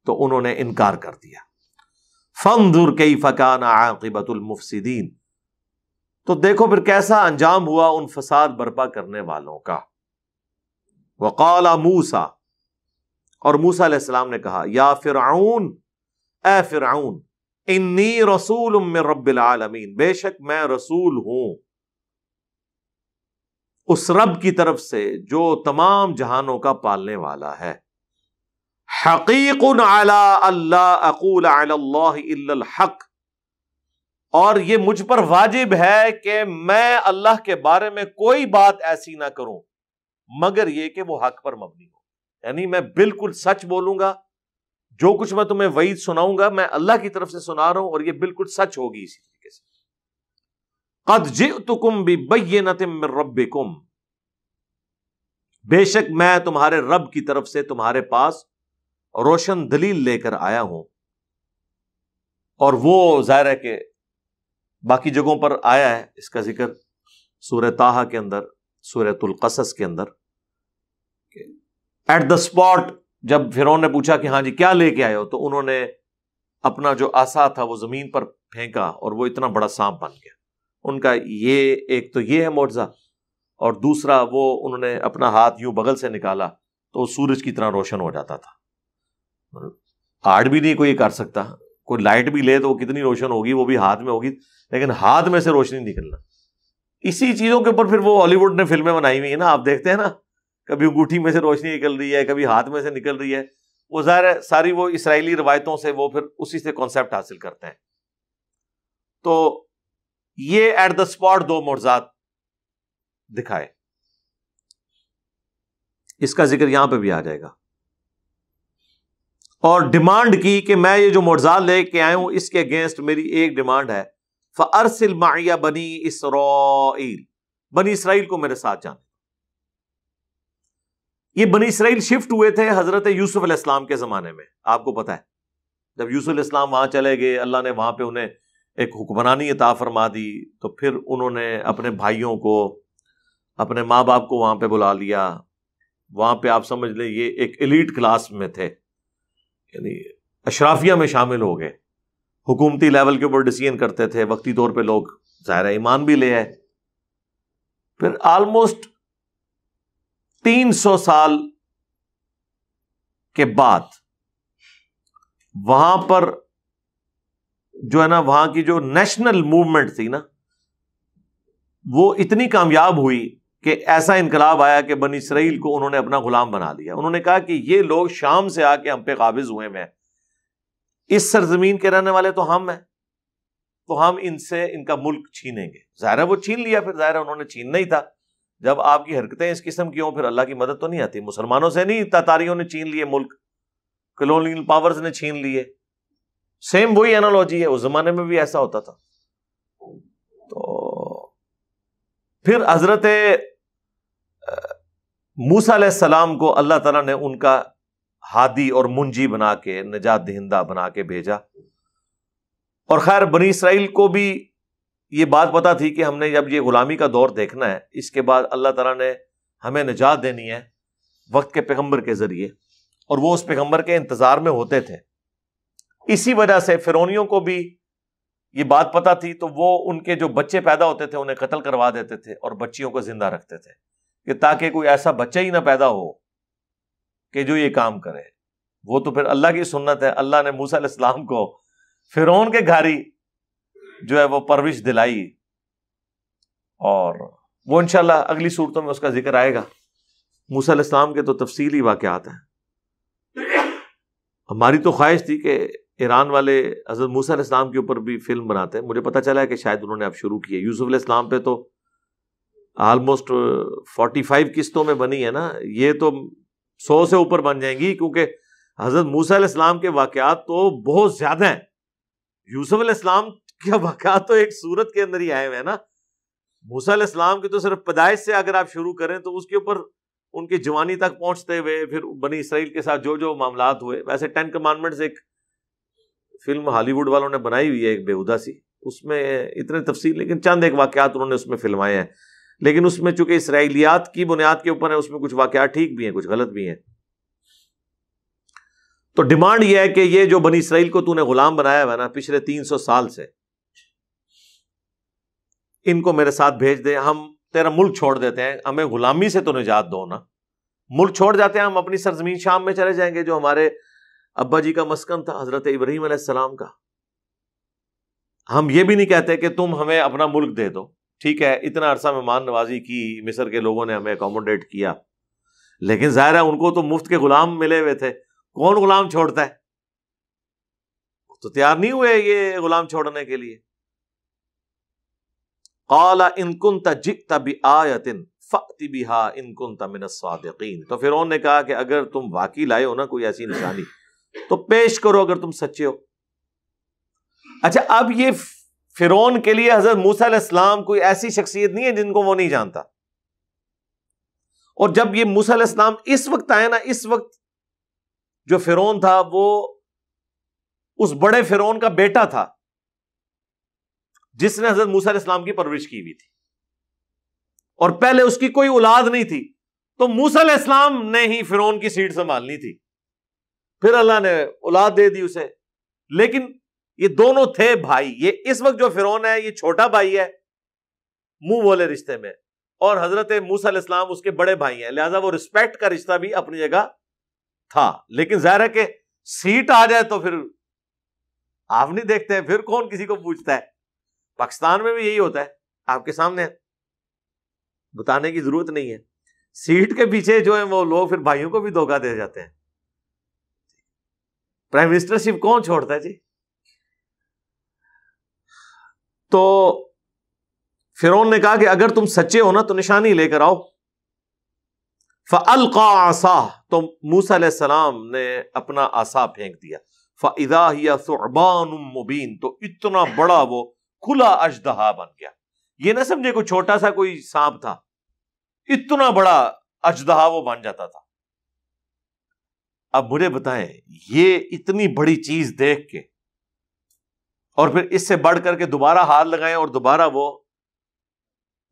تو انہوں نے انکار کر دیا۔ فانظر کیف کان عاقبۃ المفسدین، تو دیکھو پھر کیسا انجام ہوا ان فساد برپا کرنے والوں کا۔ وقال موسیٰ، اور موسیٰ علیہ السلام نے کہا، یا فرعون، اے فرعون، انی رسول من رب العالمین، بے شک میں رسول ہوں اس رب کی طرف سے جو تمام جہانوں کا پالنے والا ہے۔ حقیق علی اللہ اقول علی اللہ الا الحق، اور یہ مجھ پر واجب ہے کہ میں اللہ کے بارے میں کوئی بات ایسی نہ کروں مگر یہ کہ وہ حق پر مبنی ہو، یعنی میں بالکل سچ بولوں گا، جو کچھ میں تمہیں وعید سناؤں گا میں اللہ کی طرف سے سنا رہا ہوں، اور یہ بالکل سچ ہوگی اسی طریقے سے۔ قد جئتکم ببینۃ من ربکم، بے شک میں تمہارے رب کی طرف سے تمہارے پاس روشن دلیل لے کر آیا ہوں، اور وہ ظاہر ہے کہ باقی جگہوں پر آیا ہے، اس کا ذکر سورہ طٰہٰ کے اندر، سورہ القصص کے اندر، ایٹ دا اسپاٹ جب فرعون نے پوچھا کہ ہاں جی کیا لے کے آئے ہو، تو انہوں نے اپنا جو عصا تھا وہ زمین پر پھینکا اور وہ اتنا بڑا سانپ بن گیا۔ ان کا یہ ایک تو یہ ہے معجزہ، اور دوسرا وہ انہوں نے اپنا ہاتھ یوں بغل سے نکالا تو وہ سورج کی طرح روشن ہو جاتا تھا۔ آڑ بھی نہیں کوئی کر سکتا، کوئی لائٹ بھی لے تو وہ کتنی روشن ہوگی، وہ بھی ہاتھ میں ہوگی، لیکن ہاتھ میں سے روشنی نکلنا۔ اسی چیزوں کے اوپر پھر وہ ہالی ووڈ نے فلمیں بنائی ہوئی ہیں نا، آپ دیکھتے ہیں نا، کبھی انگوٹھی میں سے روشنی نکل رہی ہے، کبھی ہاتھ میں سے نکل رہی ہے، وہ ظاہر ہے ساری وہ اسرائیلی روایتوں سے وہ پھر اسی سے کانسیپٹ حاصل کرتے ہیں۔ تو یہ ایٹ دا اسپاٹ 2 معجزات دکھائے، اس کا ذکر یہاں پہ بھی آ جائے گا، اور ڈیمانڈ کی کہ میں یہ جو معجزات لے کے آیا ہوں اس کے اگینسٹ میری ایک ڈیمانڈ ہے، فَأَرْسِلْ مَعِيَ بَنِي إِسْرَائِيل، بنی اسرائیل کو میرے ساتھ جانے۔ یہ بنی اسرائیل شفٹ ہوئے تھے حضرت یوسف علیہ السلام کے زمانے میں، آپ کو پتا ہے جب یوسف علیہ السلام وہاں چلے گئے، اللہ نے وہاں پہ انہیں ایک حکمرانی عطا فرما دی، تو پھر انہوں نے اپنے بھائیوں کو، اپنے ماں باپ کو وہاں پہ بلا لیا۔ وہاں پہ آپ سمجھ لیں یہ ایک ایلیٹ کلاس میں تھے، یعنی اشرافیہ میں شامل ہو گئے، حکومتی لیول کے اوپر ڈیسیژن کرتے تھے، وقتی طور پہ لوگ ظاہر ایمان بھی لے آئے۔ پھر آلموسٹ 300 سال کے بعد وہاں پر جو ہے نا، وہاں کی جو نیشنل موومنٹ تھی نا، وہ اتنی کامیاب ہوئی کہ ایسا انقلاب آیا کہ بنی اسرائیل کو انہوں نے اپنا غلام بنا لیا۔ انہوں نے کہا کہ یہ لوگ شام سے آ کے ہم پہ قابض ہوئے ہیں، اس سرزمین کے رہنے والے تو ہم ہیں، تو ہم ان سے ان کا ملک چھینیں گے۔ ظاہر ہے وہ چھین لیا، پھر ظاہر ہے انہوں نے چھیننا ہی تھا۔ جب آپ کی حرکتیں اس قسم کی ہوں پھر اللہ کی مدد تو نہیں آتی۔ مسلمانوں سے نہیں، تاتاریوں نے چھین لیے ملک، کلونیل پاورز نے چھین لیے، سیم وہی انالوجی ہے، اس زمانے میں بھی ایسا ہوتا تھا. تو پھر حضرت موسیٰ علیہ السلام کو اللہ تعالیٰ نے ان کا ہادی اور منجی بنا کے، نجات دہندہ بنا کے بھیجا. اور خیر بنی اسرائیل کو بھی یہ بات پتا تھی کہ ہم نے جب یہ غلامی کا دور دیکھنا ہے، اس کے بعد اللہ تعالیٰ نے ہمیں نجات دینی ہے وقت کے پیغمبر کے ذریعے، اور وہ اس پیغمبر کے انتظار میں ہوتے تھے. اسی وجہ سے فرعونیوں کو بھی یہ بات پتا تھی، تو وہ ان کے جو بچے پیدا ہوتے تھے انہیں قتل کروا دیتے تھے اور بچیوں کو زندہ رکھتے تھے، کہ تاکہ کوئی ایسا بچہ ہی نہ پیدا ہو کہ جو یہ کام کرے. وہ تو پھر اللہ کی سنت ہے. اللہ نے موسیٰ علیہ السلام کو فرعون کے گھاری جو ہے وہ پرورش دلائی، اور وہ انشاءاللہ اگلی صورتوں میں اس کا ذکر آئے گا. موسیٰ علیہ السلام کے تو تفصیلی واقعات ہیں. ہماری تو خواہش تھی کہ ایران والے حضرت موسیٰ علیہ السلام کے اوپر بھی فلم بناتے ہیں. مجھے پتہ چلا ہے کہ شاید انہوں نے اب شروع کی ہے. یوسف علیہ السلام پہ تو آلموسٹ 45 قسطوں میں بنی ہے نا، یہ تو 100 سے اوپر بن جائیں گی، کیونکہ حضرت موسیٰ علیہ السلام کے واقعات تو بہت زیادہ ہیں. یوسف علیہ السلام کے واقعات تو ایک سورت کے اندر ہی آئے ہوئے ہیں نا. موسیٰ علیہ السلام کی تو صرف پیدائش سے اگر آپ شروع کریں تو اس کے اوپر ان کی جوانی تک پہنچتے ہوئے پھر بنی اسرائیل کے ساتھ جو جو معاملات ہوئے. ویسے 10 کمانڈمنٹس ایک فلم ہالی ووڈ والوں نے بنائی ہوئی ہے ایک بےہودہ سی، اس میں اتنے تفصیل، لیکن چند ایک واقعات انہوں نے اس میں فلمائے ہیں. لیکن اس میں چونکہ اسرائیلیات کی بنیاد کے اوپر ہے، اس میں کچھ واقعات ٹھیک بھی ہیں کچھ غلط بھی ہیں. تو ڈیمانڈ یہ ہے کہ یہ جو بنی اسرائیل کو تو نے غلام بنایا ہوا ہے نا پچھلے 300 سال سے، ان کو میرے ساتھ بھیج دے، ہم تیرا ملک چھوڑ دیتے ہیں، ہمیں غلامی سے تو نجات دو نا. ملک چھوڑ جاتے ہیں، ہم اپنی سرزمین شام میں چلے جائیں گے جو ہمارے ابا جی کا مسکن تھا حضرت ابراہیم علیہ السلام کا. ہم یہ بھی نہیں کہتے کہ تم ہمیں اپنا ملک دے دو. ٹھیک ہے، اتنا عرصہ مہمان نوازی کی، مصر کے لوگوں نے ہمیں اکوموڈیٹ کیا، لیکن ظاہر ہے ان کو تو مفت کے غلام ملے ہوئے تھے. کون غلام چھوڑتا ہے؟ تو تیار نہیں ہوئے یہ غلام چھوڑنے کے لیے. قال ان كنت جئت بآية فأت بها ان كنت من الصادقين. تو فرعون نے کہا کہ اگر تم واقعی لائے ہو نا کوئی ایسی نشانی تو پیش کرو اگر تم سچے ہو. اچھا، اب یہ فرعون کے لیے حضرت موسیٰ علیہ السلام کوئی ایسی شخصیت نہیں ہے جن کو وہ نہیں جانتا. اور جب یہ موسیٰ علیہ السلام اس وقت آئے نا، اس وقت جو فرعون تھا وہ اس بڑے فرعون کا بیٹا تھا جس نے حضرت موسیٰ علیہ السلام کی پرورش کی ہوئی تھی، اور پہلے اس کی کوئی اولاد نہیں تھی. تو موسیٰ علیہ السلام نے ہی فرعون کی سیٹ سنبھالنی تھی. پھر اللہ نے اولاد دے دی اسے. لیکن یہ دونوں تھے بھائی. یہ اس وقت جو فرعون ہے یہ چھوٹا بھائی ہے منہ بولے رشتے میں، اور حضرت موسیٰ علیہ السلام اس کے بڑے بھائی ہیں، لہذا وہ رسپیکٹ کا رشتہ بھی اپنی جگہ تھا. لیکن ظاہر ہے کہ سیٹ آ جائے تو پھر آپ نہیں دیکھتے، پھر کون کسی کو پوچھتا ہے. پاکستان میں بھی یہی ہوتا ہے، آپ کے سامنے بتانے کی ضرورت نہیں ہے. سیٹ کے پیچھے جو ہے وہ لوگ پھر بھائیوں کو بھی دھوکہ دے جاتے ہیں. پرائم منسٹرشپ کون چھوڑتا ہے جی؟ تو فرعون نے کہا کہ اگر تم سچے ہو نا تو نشانی لے کر آؤ. فَأَلْقَى عَصَاهُ. تو موسیٰ علیہ السلام نے اپنا عصا پھینک دیا. فَإِذَا هِيَ ثُعْبَانٌ مُبِينٌ. تو اتنا بڑا وہ کھلا اژدہا بن گیا. یہ نہ سمجھے کوئی چھوٹا سا کوئی سانپ تھا، اتنا بڑا اژدہا وہ بن جاتا تھا. اب مجھے بتائیں، یہ اتنی بڑی چیز دیکھ کے اور پھر اس سے بڑھ کر کے دوبارہ ہاتھ لگائیں اور دوبارہ وہ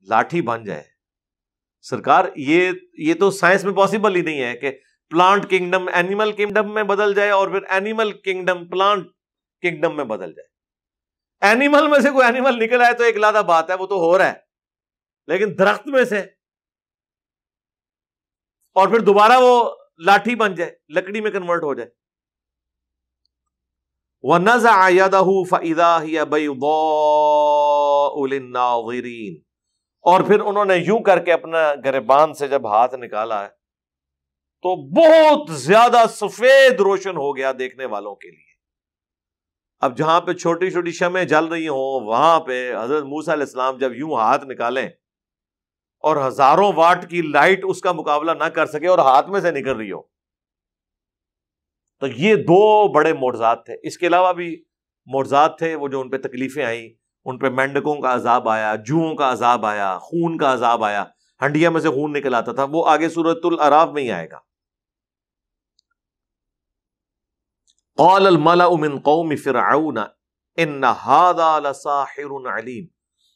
لاٹھی بن جائے. سرکار یہ تو سائنس میں پاسبل ہی نہیں ہے کہ پلانٹ کنگڈم اینیمل کنگڈم میں بدل جائے اور پھر اینیمل کنگڈم پلانٹ کنگڈم میں بدل جائے. اینیمل میں سے کوئی اینیمل نکل آئے تو ایک علیحدہ بات ہے، وہ تو ہو رہا ہے، لیکن درخت میں سے اور پھر دوبارہ وہ لاٹھی بن جائے، لکڑی میں کنورٹ ہو جائے. وَنَزَعَ يَدَهُ فَإِذَا هِيَ بَيْضَاءُ لِلنَّاظِرِينَ. اور پھر انہوں نے یوں کر کے اپنا گریبان سے جب ہاتھ نکالا ہے تو بہت زیادہ سفید روشن ہو گیا دیکھنے والوں کے لیے. اب جہاں پہ چھوٹی چھوٹی شمعیں جل رہی ہوں وہاں پہ حضرت موسیٰ علیہ السلام جب یوں ہاتھ نکالیں اور ہزاروں واٹ کی لائٹ اس کا مقابلہ نہ کر سکے اور ہاتھ میں سے نکل رہی ہو، تو یہ دو بڑے معجزات تھے. اس کے علاوہ بھی معجزات تھے وہ جو ان پہ تکلیفیں آئیں، ان پہ مینڈکوں کا عذاب آیا، جوؤں کا عذاب آیا، خون کا عذاب آیا، ہنڈیا میں سے خون نکل آتا تھا، وہ آگے سورۃ الاعراف میں ہی آئے گا۔ قال الملأ من قوم فرعون ان هذا لساحر علیم،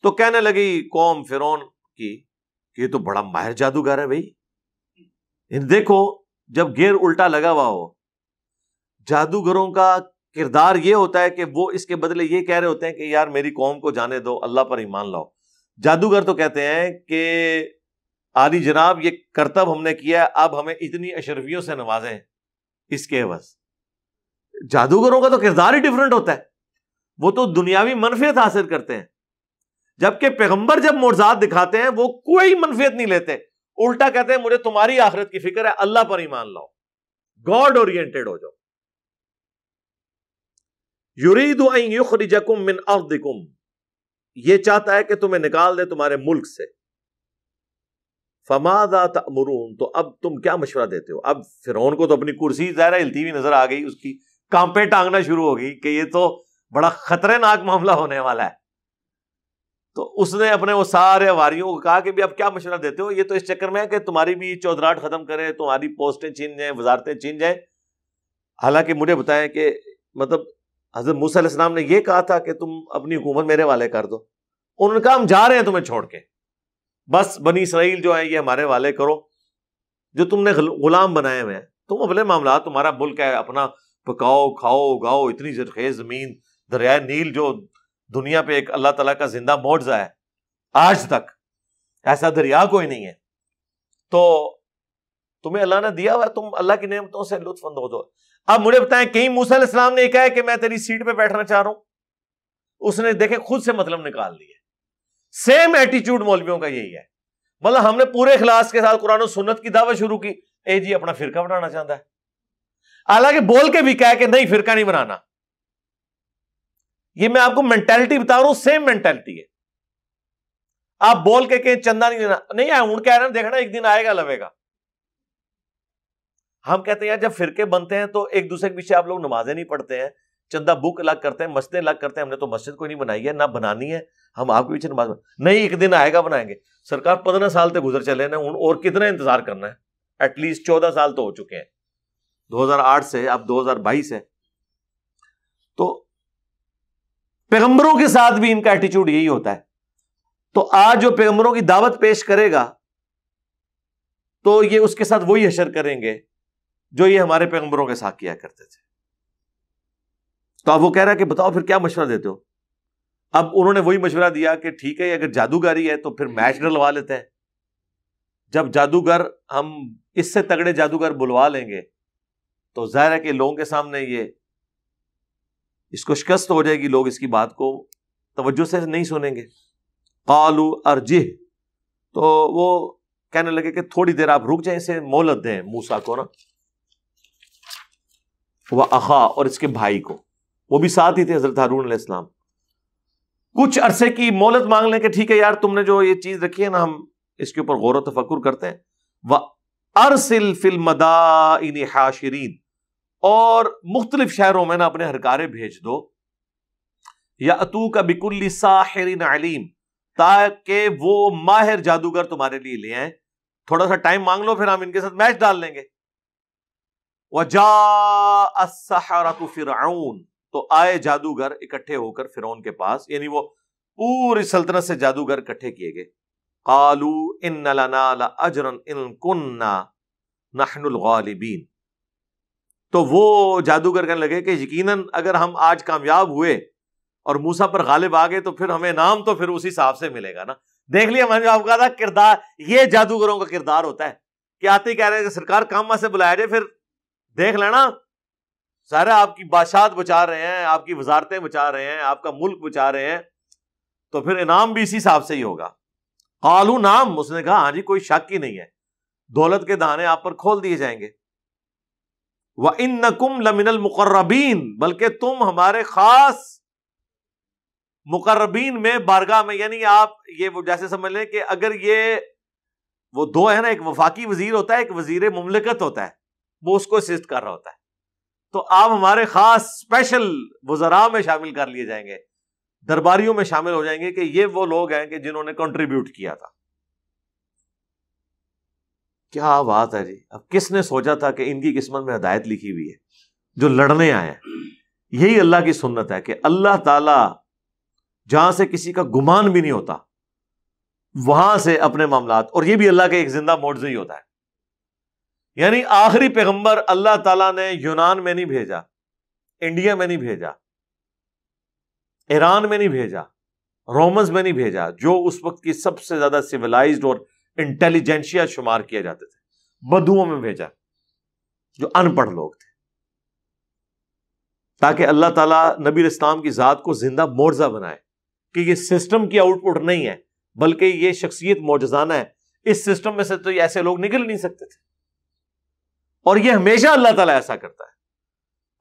تو کہنے لگی قوم فرعون کی کہ یہ تو بڑا ماہر جادوگر ہے بھائی۔ دیکھو جب گیر الٹا لگا ہوا ہو، جادوگروں کا کردار یہ ہوتا ہے کہ وہ اس کے بدلے یہ کہہ رہے ہوتے ہیں کہ یار میری قوم کو جانے دو، اللہ پر ایمان لاؤ۔ جادوگر تو کہتے ہیں کہ عالی جناب یہ کرتب ہم نے کیا ہے، اب ہمیں اتنی اشرفیوں سے نوازیں اس کے عوض۔ جادوگروں کا تو کردار ہی ڈیفرنٹ ہوتا ہے، وہ تو دنیاوی منفعت حاصل کرتے ہیں، جبکہ پیغمبر جب معجزات دکھاتے ہیں وہ کوئی منفعت نہیں لیتے، الٹا کہتے ہیں مجھے تمہاری آخرت کی فکر ہے، اللہ پر ایمان لاؤ، گاڈ اورینٹڈ ہو جاؤ۔ یرید ان یخرجکم من ارضکم، یہ چاہتا ہے کہ تمہیں نکال دے تمہارے ملک سے۔ فماذا تأمرون، تو اب تم کیا مشورہ دیتے ہو؟ اب فرعون کو تو اپنی کرسی ظاہرہ ہلتی ہوئی نظر آ گئی، اس کی کانپیں ٹانگنا شروع ہو گئی کہ یہ تو بڑا خطرناک معاملہ ہونے والا ہے۔ تو اس نے اپنے وہ سارے واریوں کو کہا کہ بھی اب کیا مشورہ دیتے ہو؟ یہ تو اس چکر میں ہے کہ تمہاری بھی چودراہٹ ختم کرے، تمہاری پوسٹیں چھین جائیں، وزارتیں چھین جائیں۔ حالانکہ مجھے بتائیں کہ مطلب حضرت موسیٰ علیہ السلام نے یہ کہا تھا کہ تم اپنی حکومت میرے والے کر دو، انہوں نے کہا ہم جا رہے ہیں تمہیں چھوڑ کے، بس بنی اسرائیل جو ہیں یہ ہمارے والے کرو، جو تم نے غلام بنائے ہوئے ہیں، تم اپنے معاملات، تمہارا ملک ہے، اپنا پکاؤ کھاؤ اگاؤ، اتنی زرخیز زمین، دریائے نیل جو دنیا پہ ایک اللہ تعالیٰ کا زندہ معجزہ ہے، آج تک ایسا دریا کوئی نہیں ہے، تو تمہیں اللہ نے دیا ہوا ہے، تم اللہ کی نعمتوں سے لطف اندوز ہو۔ اب مجھے بتائیں کہیں موسیٰ علیہ السلام نے یہ کہا ہے کہ میں تیری سیٹ پہ بیٹھنا چاہ رہا ہوں؟ اس نے دیکھے خود سے مطلب نکال دیا۔ سیم ایٹیچیوڈ مولویوں کا یہی ہے، مطلب ہم نے پورے اخلاص کے ساتھ قرآن و سنت کی دعوت شروع کی، اے جی اپنا فرقہ بنانا چاہتا ہے، حالانکہ بول کے بھی کہا کہ نہیں فرقہ نہیں بنانا۔ یہ میں آپ کو مینٹالٹی بتا رہا ہوں، سیم مینٹالٹی ہے۔ آپ بول کے کہ چندہ نہیں دینا، نہیں آیا ہوں کہہ رہے ہیں دیکھنا ایک دن آئے گا لوے گا۔ ہم کہتے ہیں یار جب فرقے بنتے ہیں تو ایک دوسرے کے پیچھے آپ لوگ نمازیں نہیں پڑھتے ہیں، چندہ بک الگ کرتے ہیں، مسجدیں الگ کرتے ہیں، ہم نے تو مسجد کوئی نہیں بنائی ہے، نہ بنانی ہے، ہم آپ کے پیچھے نماز نہیں، ایک دن آئے گا بنائیں گے۔ سرکار 15 سال تک گزر چلے نا، اور کتنا انتظار کرنا ہے؟ ایٹ لیسٹ 14 سال تو ہو چکے ہیں، 2008 سے اب 2022 ہے۔ تو پیغمبروں کے ساتھ بھی ان کا ایٹیچیوڈ یہی ہوتا ہے۔ تو آج جو پیغمبروں کی دعوت پیش کرے گا تو یہ اس کے ساتھ وہی حشر کریں گے جو یہ ہمارے پیغمبروں کے ساتھ کیا کرتے تھے۔ تو اب وہ کہہ رہا ہے کہ بتاؤ پھر کیا مشورہ دیتے ہو؟ اب انہوں نے وہی مشورہ دیا کہ ٹھیک ہے اگر جادوگری ہے تو پھر میچ ڈلوا لیتے ہیں، جب جادوگر ہم اس سے تگڑے جادوگر بلوا لیں گے تو ظاہر ہے کہ لوگوں کے سامنے یہ اس کو شکست ہو جائے گی، لوگ اس کی بات کو توجہ سے نہیں سنیں گے۔ قالوا ارجہ، تو وہ کہنے لگے کہ تھوڑی دیر آپ رک جائیں، اسے مہلت دیں موسیٰ کو نا، وَأَخَا، اور اس کے بھائی کو، وہ بھی ساتھ ہی تھے حضرت ہارون علیہ السلام، کچھ عرصے کی مہلت مانگ لیں کہ ٹھیک ہے یار تم نے جو یہ چیز رکھی ہے نا ہم اس کے اوپر غور و تفکر کرتے ہیں۔ وَأَرْسِلْ فِي الْمَدَائِنِ حَاشِرِينَ، اور مختلف شہروں میں نا اپنے ہرکارے بھیج دو، یَأْتُوکَ بِكُلِّ سَاحِرٍ عَلِيمٍ، تاکہ وہ ماہر جادوگر تمہارے لیے لے آئیں، تھوڑا سا ٹائم مانگ لو پھر ہم ان کے ساتھ میچ ڈال لیں گے۔ وَجَاءَ السَّحَرَةُ فِرْعَوْنَ، تو آئے جادوگر اکٹھے ہو کر فرعون کے پاس، یعنی وہ پوری سلطنت سے جادوگر اکٹھے کیے گئے۔ قَالُوا إِنَّ لَنَا لَأَجْرًا إِن كُنَّا نَحْنُ الْغَالِبِينَ، تو وہ جادوگر کہنے لگے کہ یقیناً اگر ہم آج کامیاب ہوئے اور موسیٰ پر غالب آ گئے تو پھر ہمیں انعام تو پھر اسی حساب سے ملے گا نا۔ دیکھ لیا میں نے آپ کو کہا تھا کردار، یہ جادوگروں کا کردار ہوتا ہے کہ آتے ہی کہہ رہے ہیں کہ سرکار کام سے بلایا جائے، پھر دیکھ لینا سارا آپ کی بادشاہت بچا رہے ہیں، آپ کی وزارتیں بچا رہے ہیں، آپ کا ملک بچا رہے ہیں، تو پھر انعام بھی اسی حساب سے ہی ہوگا۔ قالوا نعم، اس نے کہا ہاں جی کوئی شک ہی نہیں ہے، دولت کے دانے آپ پر کھول دیے جائیں گے۔ وَإِنَّكُمْ لَمِنَ الْمُقَرَّبِينَ، بلکہ تم ہمارے خاص مقربین میں بارگاہ میں، یعنی آپ یہ وہ جیسے سمجھ لیں کہ اگر یہ وہ دو ہے نا، ایک وفاقی وزیر ہوتا ہے، ایک وزیر مملکت ہوتا ہے، وہ اس کو اسسٹ کر رہا ہوتا ہے، تو آپ ہمارے خاص اسپیشل وزراء میں شامل کر لیے جائیں گے، درباریوں میں شامل ہو جائیں گے کہ یہ وہ لوگ ہیں کہ جنہوں نے کنٹریبیوٹ کیا تھا۔ کیا بات ہے جی! اب کس نے سوچا تھا کہ ان کی قسمت میں ہدایت لکھی ہوئی ہے، جو لڑنے آئے ہیں۔ یہی اللہ کی سنت ہے کہ اللہ تعالی جہاں سے کسی کا گمان بھی نہیں ہوتا وہاں سے اپنے معاملات، اور یہ بھی اللہ کے ایک زندہ معجزہ ہی ہوتا ہے۔ یعنی آخری پیغمبر اللہ تعالیٰ نے یونان میں نہیں بھیجا، انڈیا میں نہیں بھیجا، ایران میں نہیں بھیجا، رومنز میں نہیں بھیجا، جو اس وقت کی سب سے زیادہ سویلائزڈ اور انٹیلیجنشیا شمار کیا جاتے تھے، بدوؤں میں بھیجا جو ان پڑھ لوگ تھے، تاکہ اللہ تعالیٰ نبی اسلام کی ذات کو زندہ معجزہ بنائے کہ یہ سسٹم کی آؤٹ پٹ نہیں ہے بلکہ یہ شخصیت معجزانہ ہے۔ اس سسٹم میں سے تو ایسے لوگ نکل نہیں سکتے تھے، اور یہ ہمیشہ اللہ تعالیٰ ایسا کرتا ہے،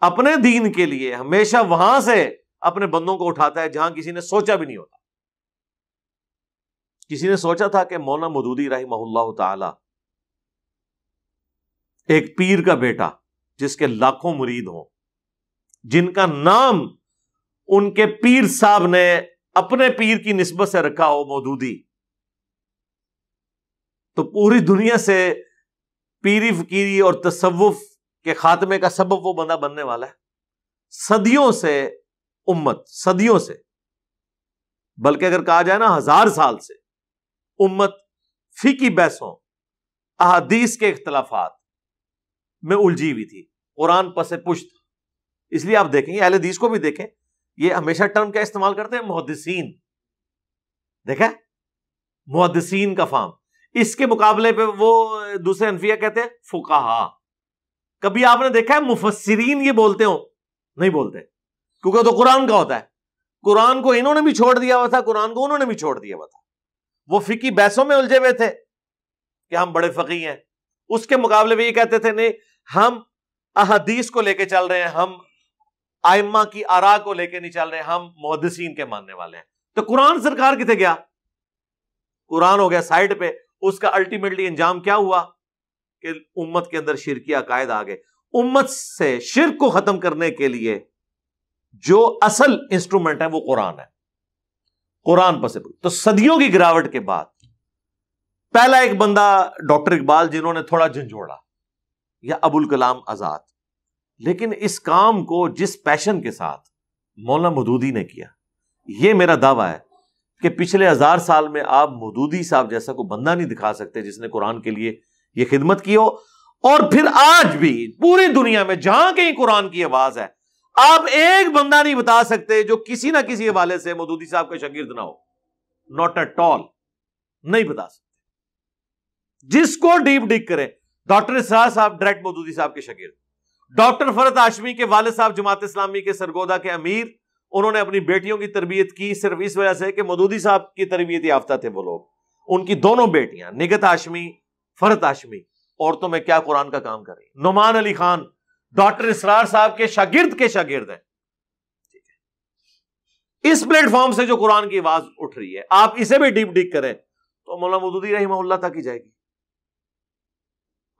اپنے دین کے لیے ہمیشہ وہاں سے اپنے بندوں کو اٹھاتا ہے جہاں کسی نے سوچا بھی نہیں ہوتا۔ کسی نے سوچا تھا کہ مولانا مودودی رحمہ اللہ تعالی، ایک پیر کا بیٹا جس کے لاکھوں مرید ہوں، جن کا نام ان کے پیر صاحب نے اپنے پیر کی نسبت سے رکھا ہو مودودی، تو پوری دنیا سے پیری فقیری اور تصوف کے خاتمے کا سبب وہ بندہ بننے والا ہے۔ صدیوں سے امت، صدیوں سے، بلکہ اگر کہا جائے نا 1000 سال سے امت فقہی بحثوں، احادیث کے اختلافات میں الجھی ہوئی تھی، قرآن پس پشت۔ اس لیے آپ دیکھیں، اہل حدیث کو بھی دیکھیں، یہ ہمیشہ ٹرم کیا استعمال کرتے ہیں؟ محدثین۔ دیکھیں محدثین کا فارم، اس کے مقابلے پہ وہ دوسرے حنفیہ کہتے ہیں فقہا۔ کبھی آپ نے دیکھا ہے مفسرین یہ بولتے ہوں؟ نہیں بولتے، کیونکہ تو قرآن کا ہوتا ہے، قرآن کو انہوں نے بھی چھوڑ دیا ہوا تھا، قرآن کو انہوں نے بھی چھوڑ دیا ہوا تھا۔ وہ فقہی بحثوں میں الجھے ہوئے تھے کہ ہم بڑے فقیہ ہیں، اس کے مقابلے میں یہ کہتے تھے نہیں، ہم احادیث کو لے کے چل رہے ہیں، ہم ائمہ کی آراء کو لے کے نہیں چل رہے، ہم محدثین کے ماننے والے ہیں۔ تو قرآن سرکار کتے گیا؟ قرآن ہو گیا سائڈ پہ۔ اس کا الٹیمیٹلی انجام کیا ہوا کہ امت کے اندر شرکی عقائد آ گئے۔ امت سے شرک کو ختم کرنے کے لیے جو اصل انسٹرومنٹ ہے وہ قرآن ہے، قرآن پس۔ تو صدیوں کی گراوٹ کے بعد پہلا ایک بندہ ڈاکٹر اقبال، جنہوں نے تھوڑا جھنجھوڑا، یا ابوالکلام آزاد، لیکن اس کام کو جس پیشن کے ساتھ مولانا مودودی نے کیا، یہ میرا دعویٰ ہے کہ پچھلے 1000 سال میں آپ مودودی صاحب جیسا کوئی بندہ نہیں دکھا سکتے جس نے قرآن کے لیے یہ خدمت کی ہو۔ اور پھر آج بھی پوری دنیا میں جہاں کہیں قرآن کی آواز ہے، آپ ایک بندہ نہیں بتا سکتے جو کسی نہ کسی حوالے سے مودودی صاحب کا شاگرد نہ ہو، ناٹ ایٹ آل، نہیں بتا سکتے۔ جس کو ڈیپ ڈگ کرے، ڈاکٹر اسرار صاحب ڈائریکٹ مودودی صاحب کے شاگرد، ڈاکٹر فرحت ہاشمی کے والد صاحب جماعت اسلامی کے سرگودا کے امیر، انہوں نے اپنی بیٹیوں کی تربیت کی صرف اس وجہ سے کہ مودودی صاحب کی تربیت یافتہ تھے وہ لوگ۔ ان کی دونوں بیٹیاں نگہت ہاشمی، فرحت ہاشمی، عورتوں میں کیا قرآن کا کام کر رہی۔ نعمان علی خان ڈاکٹر اسرار صاحب کے شاگرد ہیں۔ اس پلیٹ فارم سے جو قرآن کی آواز اٹھ رہی ہے، آپ اسے بھی ڈیپ ڈگ کریں تو مولانا مودودی رحمہ اللہ تک ہی جائے گی۔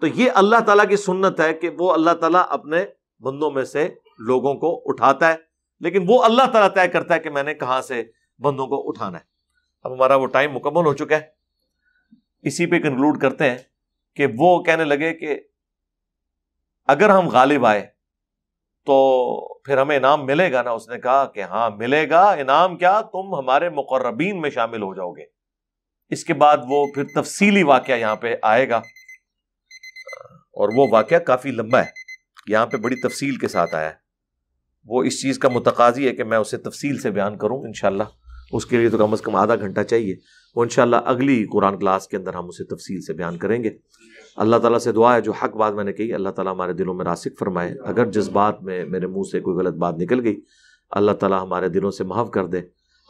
تو یہ اللہ تعالیٰ کی سنت ہے کہ وہ اللہ تعالیٰ اپنے بندوں میں سے لوگوں کو اٹھاتا ہے، لیکن وہ اللہ تعالیٰ طے کرتا ہے کہ میں نے کہاں سے بندوں کو اٹھانا ہے۔ اب ہمارا وہ ٹائم مکمل ہو چکا ہے، اسی پہ کنکلوڈ کرتے ہیں کہ وہ کہنے لگے کہ اگر ہم غالب آئے تو پھر ہمیں انعام ملے گا نا؟ اس نے کہا کہ ہاں ملے گا، انعام کیا، تم ہمارے مقربین میں شامل ہو جاؤ گے۔ اس کے بعد وہ پھر تفصیلی واقعہ یہاں پہ آئے گا، اور وہ واقعہ کافی لمبا ہے، یہاں پہ بڑی تفصیل کے ساتھ آیا ہے۔ وہ اس چیز کا متقاضی ہے کہ میں اسے تفصیل سے بیان کروں انشاءاللہ، اس کے لیے تو کم از کم آدھا گھنٹہ چاہیے۔ وہ انشاءاللہ اگلی قرآن کلاس کے اندر ہم اسے تفصیل سے بیان کریں گے۔ اللہ تعالیٰ سے دعا ہے جو حق بات میں نے کہی اللہ تعالیٰ ہمارے دلوں میں راسخ فرمائے۔ اگر جذبات میں میرے منہ سے کوئی غلط بات نکل گئی، اللہ تعالیٰ ہمارے دلوں سے محو کر دے،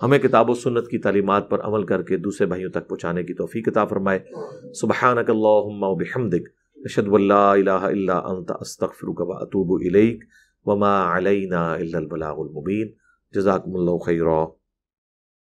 ہمیں کتاب و سنت کی تعلیمات پر عمل کر کے دوسرے بھائیوں تک پہنچانے کی توفیق عطا فرمائے۔ سبحانک اللہم و بحمدک، اشہد ان لا الہ الا انت، استغفرک و اتوب الیک، وما علینا الا البلاغ المبین۔ جزاکم اللہ خیرا۔